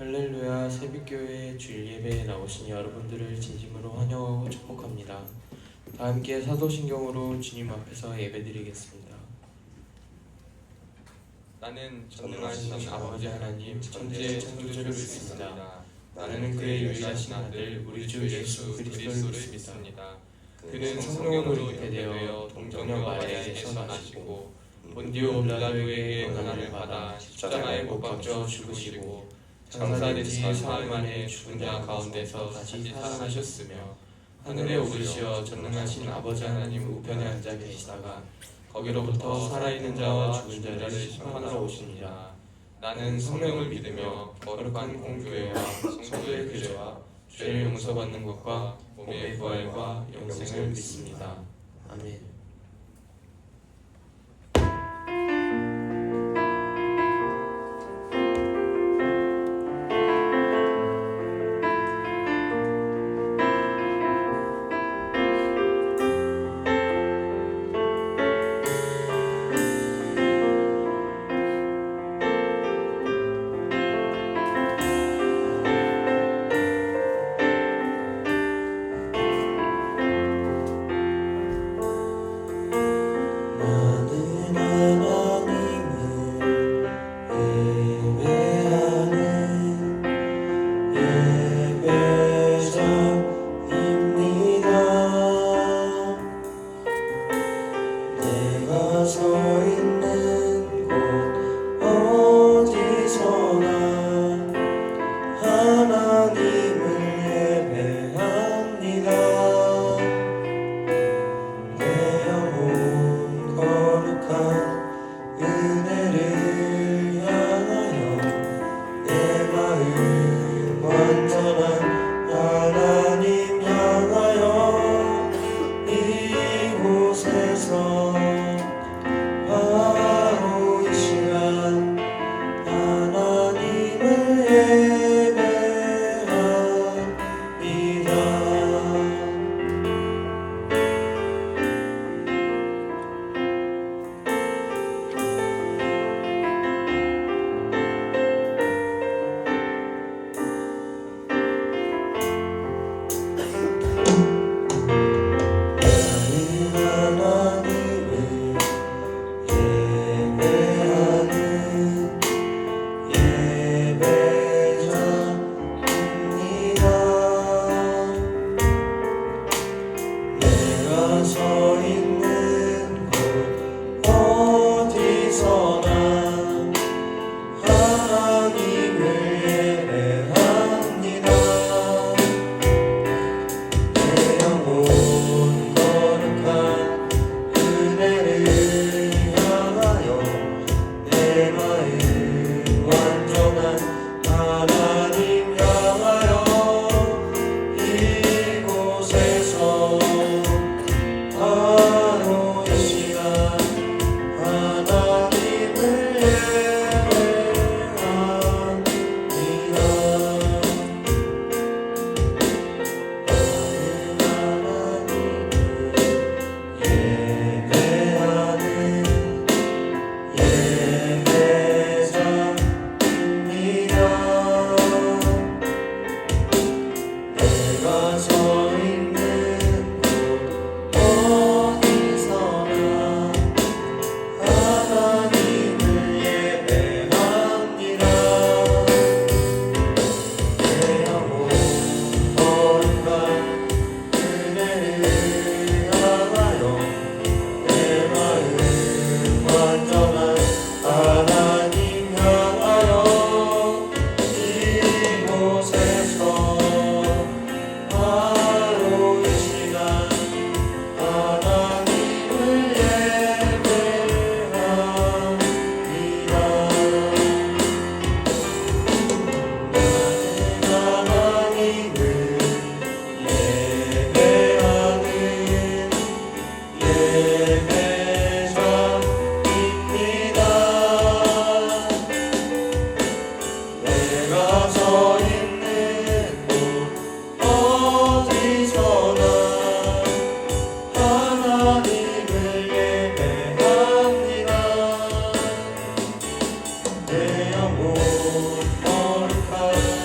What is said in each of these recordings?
할렐루야. 새벽교회 주일 예배에 나오신 여러분들을 진심으로 환영하고 축복합니다. 다 함께 사도신경으로 주님 앞에서 예배드리겠습니다. 나는 전능하신 아버지 하나님 천지의 창조주를 믿습니다. 나는 그의 유일하신 아들 우리 주 예수 그리스도를 믿습니다. 그는 성령으로 잉태되어 동정녀 마리아에게서 나시고 본디오 빌라도에게 고난을 받아 십자가에 못 박혀 죽으시고 장사된 지 사흘 만에 죽은 자 가운데서 다시 살아나셨으며 하늘에 오르시어 전능하신 아버지 하나님 우편에 앉아 계시다가 거기로부터 살아있는 자와 죽은 자를 심판하러 오십니다. 나는 성령을 믿으며 거룩한 공교회와 성도의 교제와 죄를 용서받는 것과 몸의 부활과 영생을 믿습니다. 아멘. 내 영혼 거룩한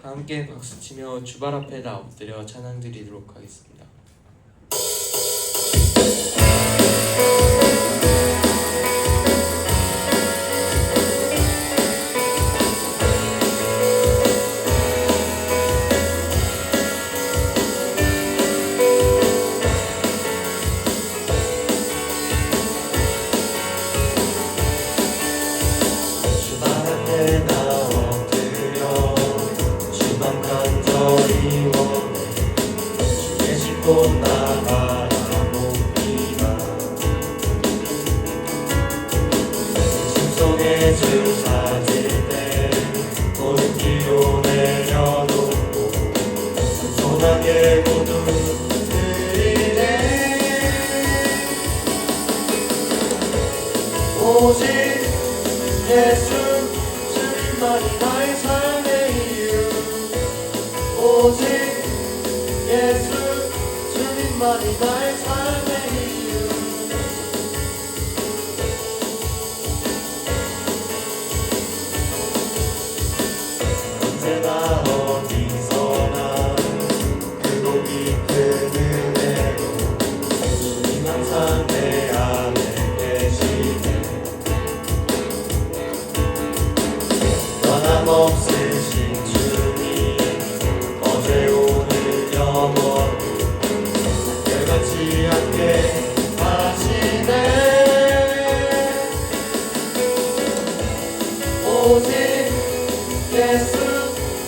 다 함께 박수치며 주발 앞에다 엎드려 찬양드리도록 하겠습니다. 오직 예수 주님만이 나의 삶의 이유 오직 예수 주님만이 나의 삶의 이유 언제나 어디서나 크고 깊은 은혜로 주님 항상 내 안에 계시네 변함없으신 주님 어제 오늘 영원히 별같지 않게 하시네 오직 예수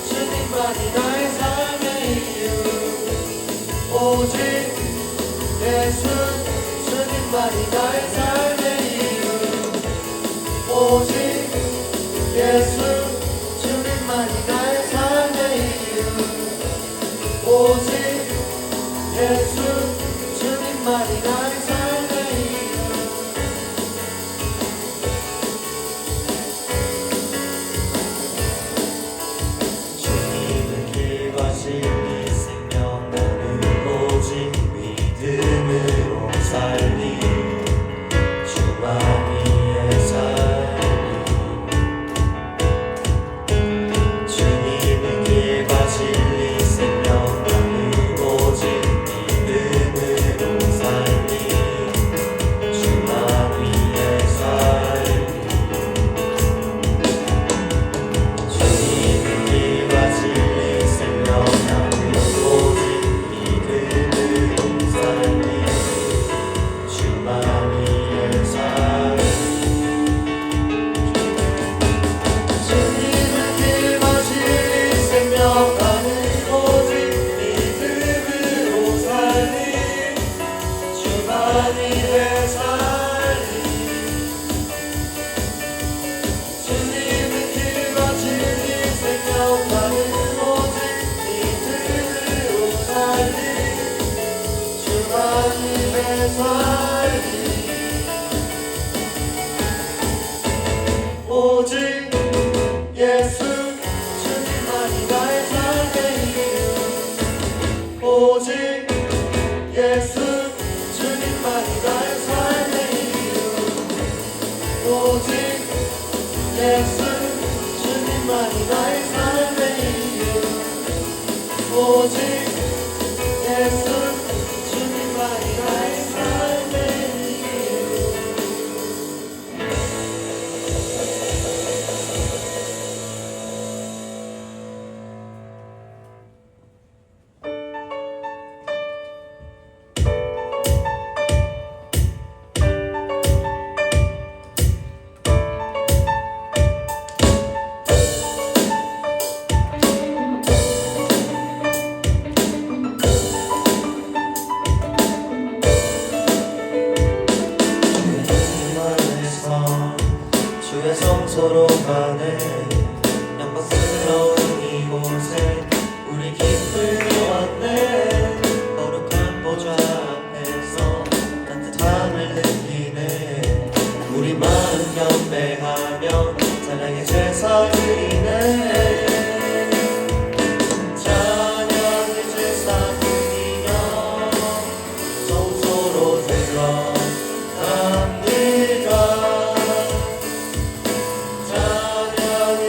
주님만이 나의 삶의 이유 오직 예수 주님만이 나의 삶의 이유 오직 예수 주님만이 나의 삶의 이유 오직 예수 주님만이 나의 삶의 이유 주님은 길과 진리 생명 나는 오직 믿음으로 살리 주만 위해 살리 주님은 길과 진리 생명 나는 오직 믿음으로 살리 주만 위해 살리 주님은 길과 진리 생명 나는 오직 믿음으로 살리 주만 위해 살리 주님은 길과 진리 생명 나는 오직 믿음으로 살리 주만 위해 살리 주님은 길과 진리 생명 나는 오직 믿음으로 살리 주만 위해 살리 오직 예수 주님만이 나의 삶의 이유 오직 예수 주님만이 나의 삶의 이유 오직 예수 주님만이 나의 삶의 이유 오직 예수 주님만이 나의 삶의 이유 주의 성소로 가네 영광스러운 이곳에 우리 기쁘게 왔네 거룩한 보좌 앞에서 따뜻함을 느끼네 우리 마음 경배하며 찬양의 제사 드리네 찬양의 제사 드리며 성소로 들어갑니다 찬양의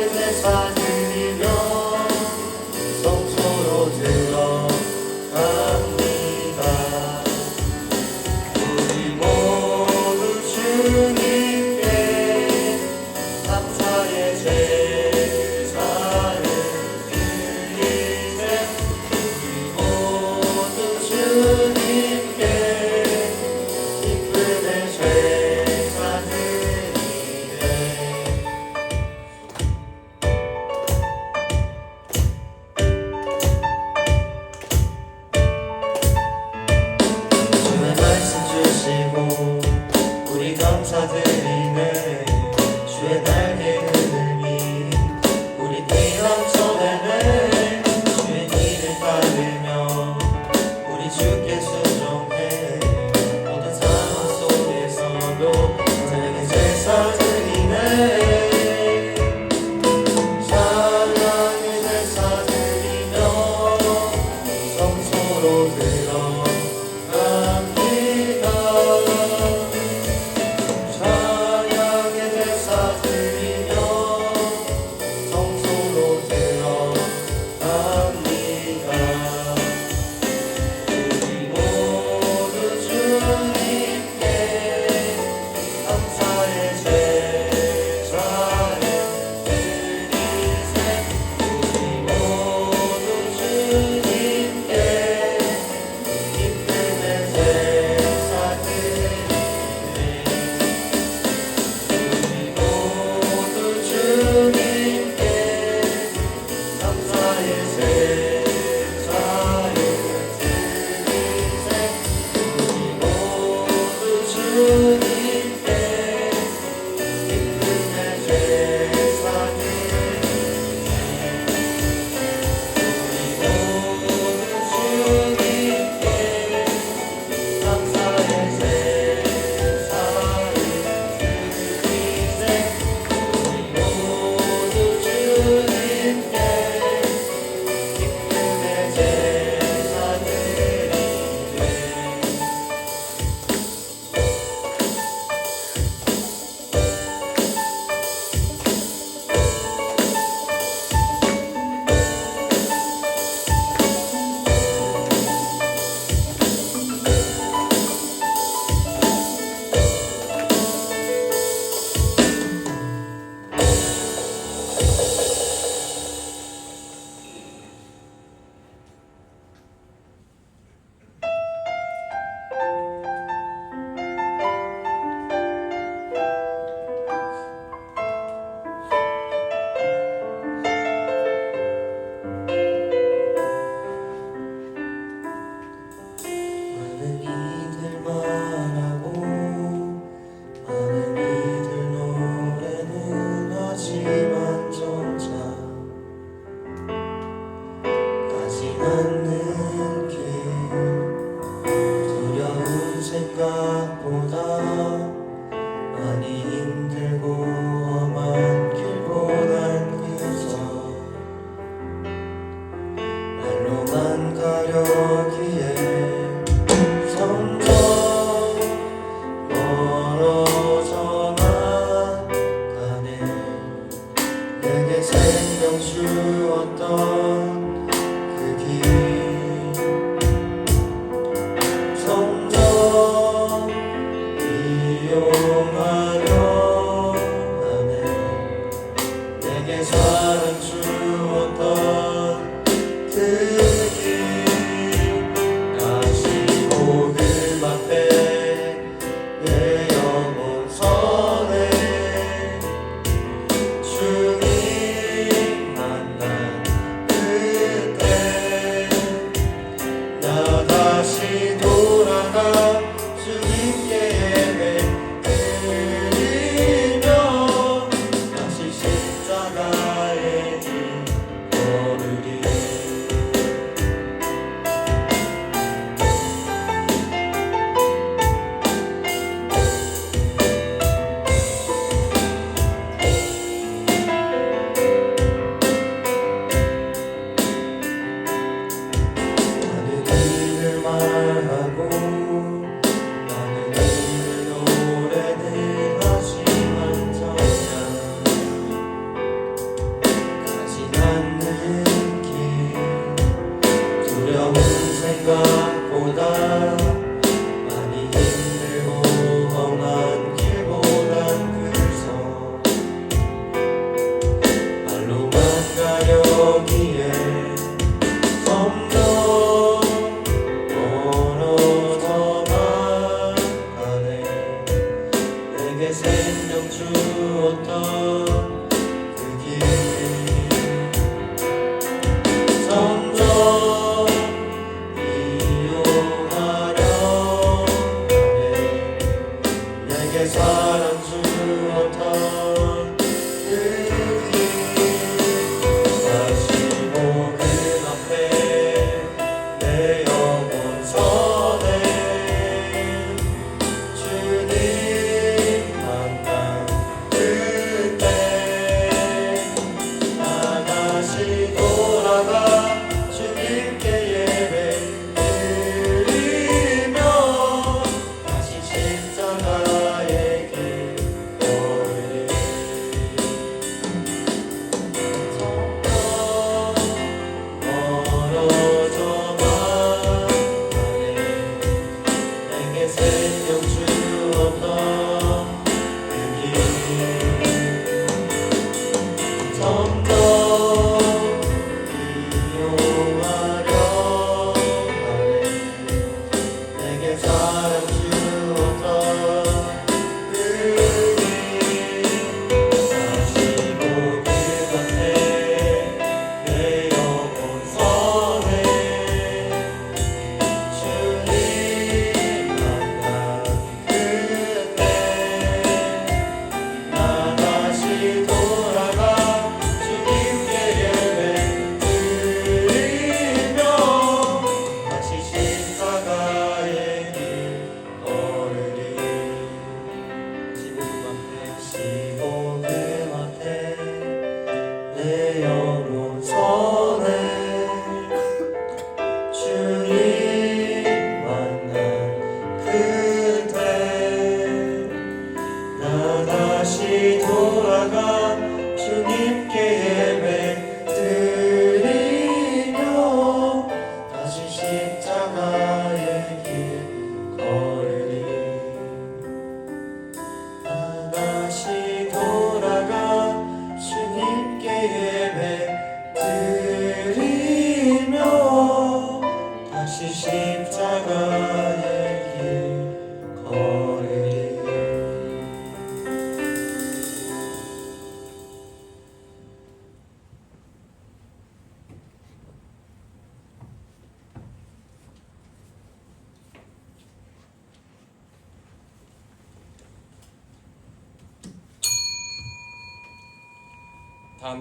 다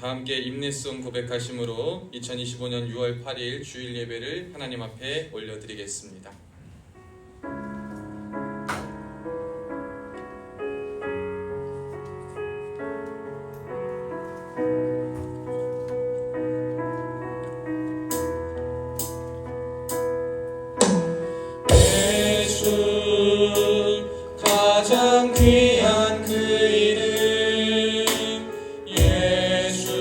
함께 임내송 고백하심으로 2025년 6월 8일 주일 예배를 하나님 앞에 올려드리겠습니다. 예수 가장 귀한 그 이름 예수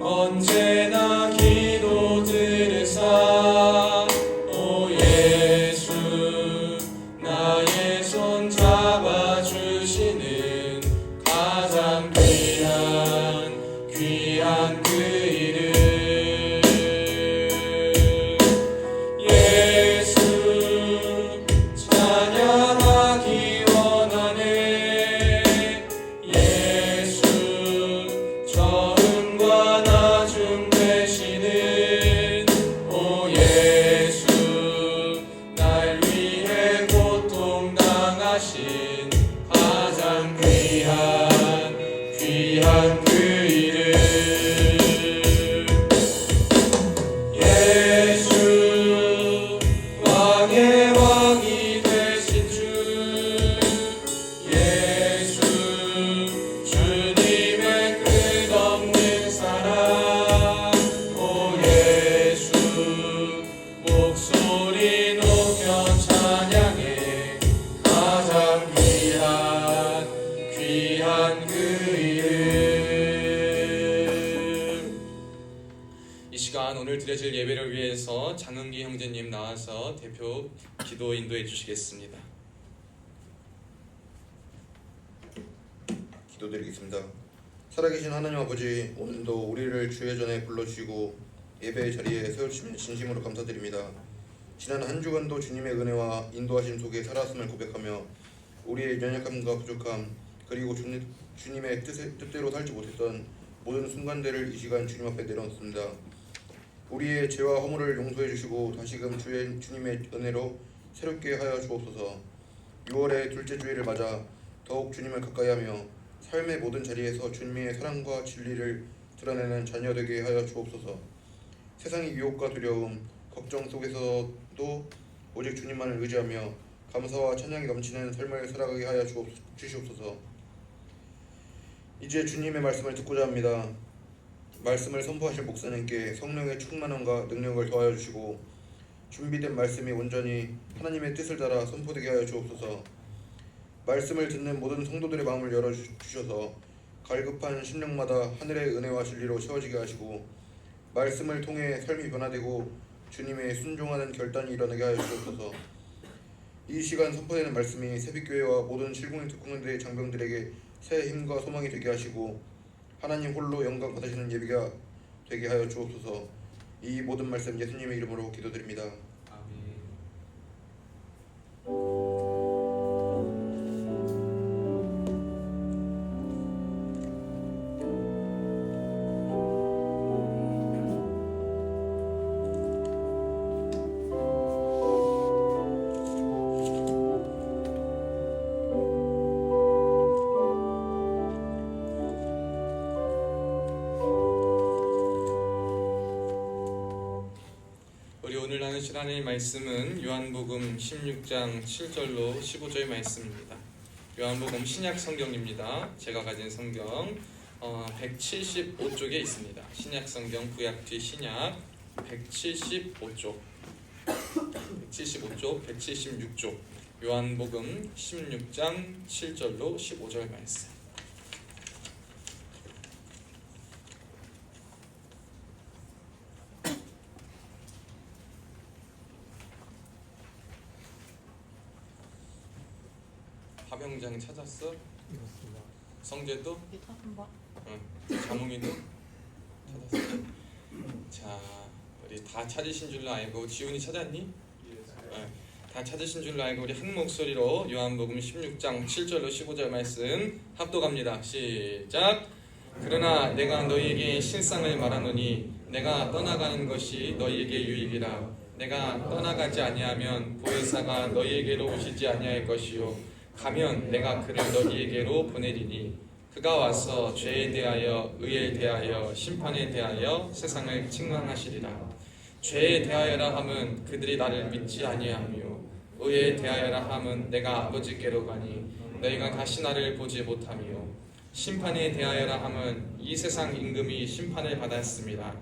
언제나 기도 들으사 오 예수 나의 손 잡아주시는 가장 귀한 그 이름 예수 찬양하기 원하네 예수 처음과 나중 되시는 오 예수 날 위해 고통당하신 가장 귀한 그 이름 예수 왕의 왕이 되신 주 예수 주님의 끝없는 사랑 오 예수 목소리 높여 찬양해 가장 귀한 그 이름 이 시간 오늘 드려질 예배를 위해서 장은기 형제님 나와서 대표 기도 인도해 주시겠습니다. 기도드리겠습니다. 살아계신 하나님 아버지, 오늘도 우리를 주의 전에 불러주시고 예배의 자리에 세워주시면 진심으로 감사드립니다. 지난 한 주간도 주님의 은혜와 인도하심 속에 살았음을 고백하며 우리의 연약함과 부족함 그리고 주님의 뜻대로 살지 못했던 모든 순간들을 이 시간 주님 앞에 내려놓습니다. 우리의 죄와 허물을 용서해 주시고 다시금 주님의 은혜로 새롭게 하여 주옵소서. 6월의 둘째 주일을 맞아 더욱 주님을 가까이하며 삶의 모든 자리에서 주님의 사랑과 진리를 드러내는 자녀 되게 하여 주옵소서. 세상의 유혹과 두려움, 걱정 속에서도 오직 주님만을 의지하며 감사와 찬양이 넘치는 삶을 살아가게 하여 주시옵소서. 이제 주님의 말씀을 듣고자 합니다. 말씀을 선포하실 목사님께 성령의 충만함과 능력을 더하여 주시고 준비된 말씀이 온전히 하나님의 뜻을 따라 선포되게 하여 주옵소서. 말씀을 듣는 모든 성도들의 마음을 열어주셔서 갈급한 심령마다 하늘의 은혜와 진리로 채워지게 하시고 말씀을 통해 삶이 변화되고 주님의 순종하는 결단이 일어나게 하여 주옵소서. 이 시간 선포되는 말씀이 새빛교회와 모든 실공인 특공대 장병들에게 새 힘과 소망이 되게 하시고 하나님 홀로 영광 받으시는 예배가 되게 하여 주옵소서. 이 모든 말씀 예수님의 이름으로 기도드립니다. 아멘. 우리 오늘 나누실 하나님의 말씀은 요한복음 16장 7절로 15절의 말씀입니다. 요한복음 신약 성경입니다. 제가 가진 성경 175쪽에 있습니다. 신약 성경 구약 뒤 신약 175쪽 176쪽 요한복음 16장 7절로 15절 말씀. 화병장 찾았어? 이렇습니다. 성재도? 한번 자몽이도? 찾았어? 자, 우리 다 찾으신 줄로 알고 지훈이 찾았니? 다 찾으신 줄로 알고 우리 한 목소리로 요한복음 16장 7절로 15절 말씀 합독합니다. 시작! 그러나 내가 너희에게 실상을 말하노니 내가 떠나가는 것이 너희에게 유익이라. 내가 떠나가지 아니하면 보혜사가 너희에게로 오시지 아니할 것이요 가면 내가 그를 너희에게로 보내리니 그가 와서 죄에 대하여 의에 대하여 심판에 대하여 세상을 책망하시리라. 죄에 대하여라 함은 그들이 나를 믿지 아니하며 의에 대하여라 함은 내가 아버지께로 가니 너희가 다시 나를 보지 못하며 심판에 대하여라 함은 이 세상 임금이 심판을 받았습니다.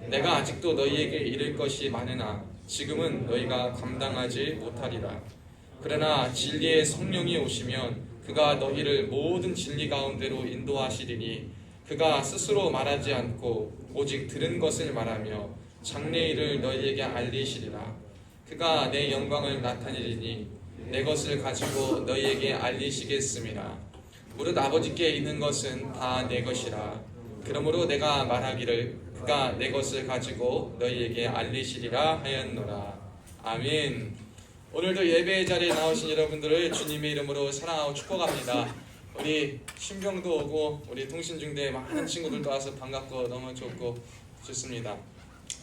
내가 아직도 너희에게 이를 것이 많으나 지금은 너희가 감당하지 못하리라. 그러나 진리의 성령이 오시면 그가 너희를 모든 진리 가운데로 인도하시리니 그가 스스로 말하지 않고 오직 들은 것을 말하며 장래일을 너희에게 알리시리라. 그가 내 영광을 나타내리니 내 것을 가지고 너희에게 알리시겠습니다. 무릇 아버지께 있는 것은 다 내 것이라. 그러므로 내가 말하기를 그가 내 것을 가지고 너희에게 알리시리라 하였노라. 아멘. 오늘도 예배의 자리에 나오신 여러분들을 주님의 이름으로 사랑하고 축복합니다. 우리 신병도 오고 우리 통신중대 많은 친구들도 와서 반갑고 너무 좋고 좋습니다.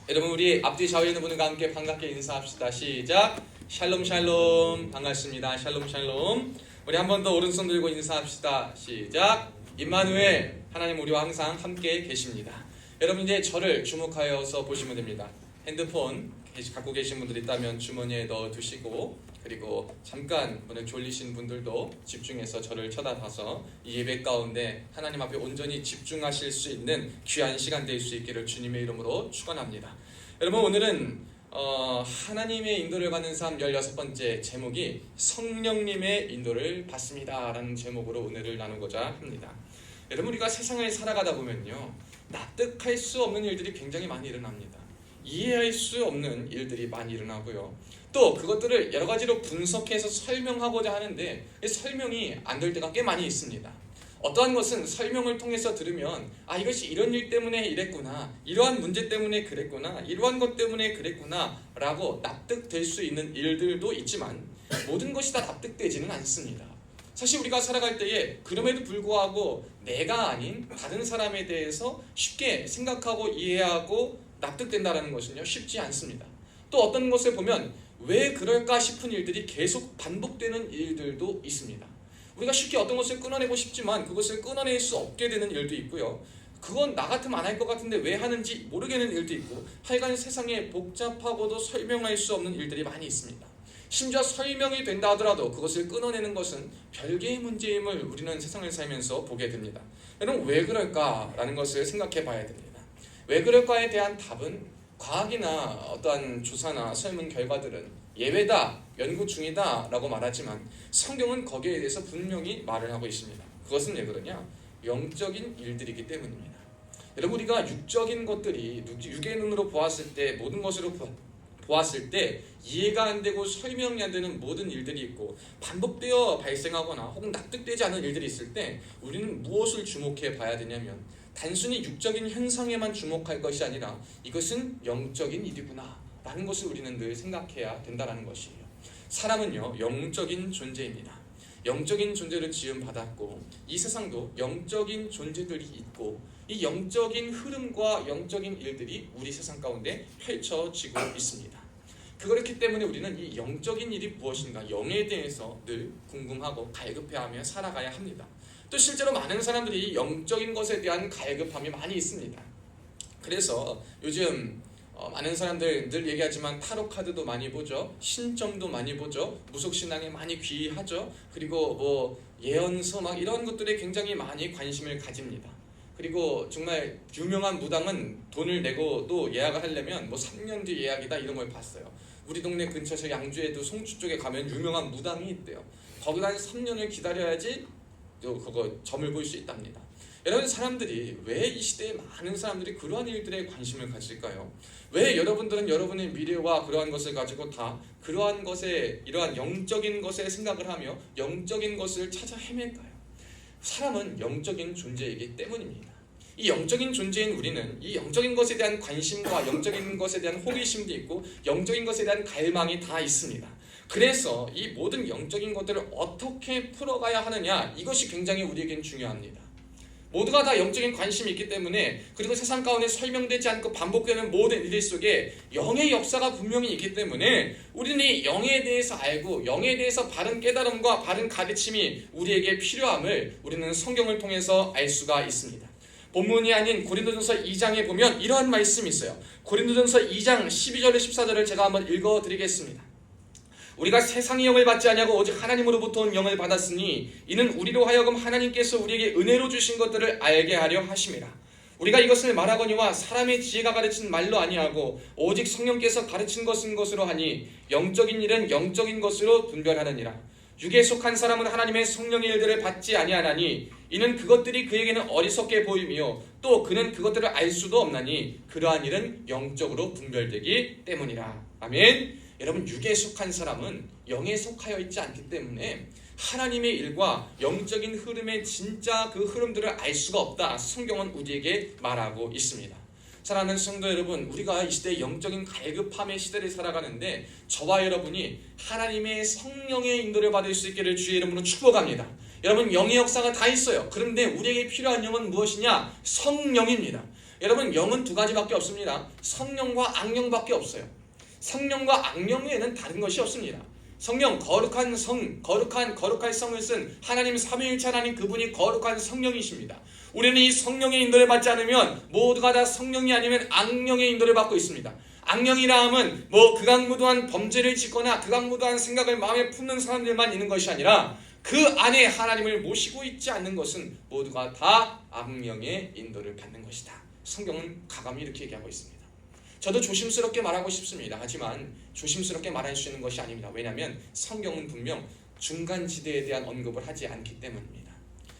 여러분, 우리 앞뒤 좌우에 있는 분들과 함께 반갑게 인사합시다. 시작. 샬롬 샬롬. 반갑습니다. 샬롬 샬롬. 우리 한 번 더 오른손 들고 인사합시다. 시작. 임마누엘, 하나님 우리와 항상 함께 계십니다. 여러분, 이제 저를 주목하여서 보시면 됩니다. 핸드폰 갖고 계신 분들 있다면 주머니에 넣어두시고, 그리고 잠깐 오늘 졸리신 분들도 집중해서 저를 쳐다봐서 이 예배 가운데 하나님 앞에 온전히 집중하실 수 있는 귀한 시간 될 수 있기를 주님의 이름으로 축원합니다. 여러분, 오늘은 하나님의 인도를 받는 삶 16번째 제목이 성령님의 인도를 받습니다 라는 제목으로 은혜를 나누고자 합니다. 여러분, 우리가 세상을 살아가다 보면요, 납득할 수 없는 일들이 굉장히 많이 일어납니다. 이해할 수 없는 일들이 많이 일어나고요, 또 그것들을 여러 가지로 분석해서 설명하고자 하는데 설명이 안 될 때가 꽤 많이 있습니다. 어떠한 것은 설명을 통해서 들으면 이것이 이런 일 때문에 이랬구나, 이러한 문제 때문에 그랬구나, 이러한 것 때문에 그랬구나 라고 납득될 수 있는 일들도 있지만 모든 것이 다 납득되지는 않습니다. 사실 우리가 살아갈 때에 그럼에도 불구하고 내가 아닌 다른 사람에 대해서 쉽게 생각하고 이해하고 납득된다는 것은요, 쉽지 않습니다. 또 어떤 것을 보면 왜 그럴까 싶은 일들이 계속 반복되는 일들도 있습니다. 우리가 쉽게 어떤 것을 끊어내고 싶지만 그것을 끊어낼 수 없게 되는 일도 있고요, 그건 나 같으면 안 할 것 같은데 왜 하는지 모르겠는 일도 있고, 하여간 세상에 복잡하고도 설명할 수 없는 일들이 많이 있습니다. 심지어 설명이 된다 하더라도 그것을 끊어내는 것은 별개의 문제임을 우리는 세상을 살면서 보게 됩니다. 여러분, 왜 그럴까라는 것을 생각해 봐야 됩니다. 왜 그럴까에 대한 답은 과학이나 어떠한 조사나 설문 결과들은 예외다, 연구 중이다 라고 말하지만 성경은 거기에 대해서 분명히 말을 하고 있습니다. 그것은 왜 그러냐? 영적인 일들이기 때문입니다. 여러분, 우리가 육적인 것들이 육의 눈으로 보았을 때, 모든 것으로 보았을 때 이해가 안 되고 설명이 안 되는 모든 일들이 있고, 반복되어 발생하거나 혹은 납득되지 않은 일들이 있을 때 우리는 무엇을 주목해 봐야 되냐면, 단순히 육적인 현상에만 주목할 것이 아니라 이것은 영적인 일이구나 라는 것을 우리는 늘 생각해야 된다는 것이에요. 사람은요, 영적인 존재입니다. 영적인 존재를 지음받았고 이 세상도 영적인 존재들이 있고, 이 영적인 흐름과 영적인 일들이 우리 세상 가운데 펼쳐지고 있습니다. 그렇기 때문에 우리는 이 영적인 일이 무엇인가, 영에 대해서 늘 궁금하고 갈급해하며 살아가야 합니다. 또 실제로 많은 사람들이 영적인 것에 대한 갈급함이 많이 있습니다. 그래서 요즘 많은 사람들 늘 얘기하지만 타로 카드도 많이 보죠, 신점도 많이 보죠, 무속신앙에 많이 귀하죠, 그리고 뭐 예언서 막 이런 것들에 굉장히 많이 관심을 가집니다. 그리고 정말 유명한 무당은 돈을 내고도 예약을 하려면 뭐 3년 뒤 예약이다 이런 걸 봤어요. 우리 동네 근처 저 양주에도 송주 쪽에 가면 유명한 무당이 있대요. 거기다 3년을 기다려야지 또 그거 점을 볼 수 있답니다. 여러분, 사람들이 왜 이 시대에 많은 사람들이 그러한 일들에 관심을 가질까요? 왜 여러분들은 여러분의 미래와 그러한 것을 가지고 다 그러한 것에, 이러한 영적인 것에 생각을 하며 영적인 것을 찾아 헤맬까요? 사람은 영적인 존재이기 때문입니다. 이 영적인 존재인 우리는 이 영적인 것에 대한 관심과 영적인 것에 대한 호기심도 있고 영적인 것에 대한 갈망이 다 있습니다. 그래서 이 모든 영적인 것들을 어떻게 풀어가야 하느냐, 이것이 굉장히 우리에겐 중요합니다. 모두가 다 영적인 관심이 있기 때문에, 그리고 세상 가운데 설명되지 않고 반복되는 모든 일들 속에 영의 역사가 분명히 있기 때문에 우리는 이 영에 대해서 알고 영에 대해서 바른 깨달음과 바른 가르침이 우리에게 필요함을 우리는 성경을 통해서 알 수가 있습니다. 본문이 아닌 고린도전서 2장에 보면 이러한 말씀이 있어요. 고린도전서 2장 12절에 14절을 제가 한번 읽어드리겠습니다. 우리가 세상의 영을 받지 아니하고 오직 하나님으로부터 온 영을 받았으니 이는 우리로 하여금 하나님께서 우리에게 은혜로 주신 것들을 알게 하려 하심이라. 우리가 이것을 말하거니와 사람의 지혜가 가르친 말로 아니하고 오직 성령께서 가르친 것으로 하니 영적인 일은 영적인 것으로 분별하느니라. 육에 속한 사람은 하나님의 성령의 일들을 받지 아니하나니 이는 그것들이 그에게는 어리석게 보이며 또 그는 그것들을 알 수도 없나니 그러한 일은 영적으로 분별되기 때문이라. 아멘. 여러분, 육에 속한 사람은 영에 속하여 있지 않기 때문에 하나님의 일과 영적인 흐름의 진짜 그 흐름들을 알 수가 없다. 성경은 우리에게 말하고 있습니다. 사랑하는 성도 여러분, 우리가 이 시대에 영적인 갈급함의 시대를 살아가는데 저와 여러분이 하나님의 성령의 인도를 받을 수 있기를 주의 이름으로 축복합니다. 여러분, 영의 역사가 다 있어요. 그런데 우리에게 필요한 영은 무엇이냐? 성령입니다. 여러분, 영은 두 가지밖에 없습니다. 성령과 악령밖에 없어요. 성령과 악령에는 다른 것이 없습니다. 성령, 거룩한 성을 쓴 하나님 삼위일체 하나님, 그분이 거룩한 성령이십니다. 우리는 이 성령의 인도를 받지 않으면 모두가 다 성령이 아니면 악령의 인도를 받고 있습니다. 악령이라 함은 극악무도한 범죄를 짓거나 극악무도한 생각을 마음에 품는 사람들만 있는 것이 아니라 그 안에 하나님을 모시고 있지 않는 것은 모두가 다 악령의 인도를 받는 것이다. 성경은 가감히 이렇게 얘기하고 있습니다. 저도 조심스럽게 말하고 싶습니다. 하지만 조심스럽게 말할 수 있는 것이 아닙니다. 왜냐하면 성경은 분명 중간지대에 대한 언급을 하지 않기 때문입니다.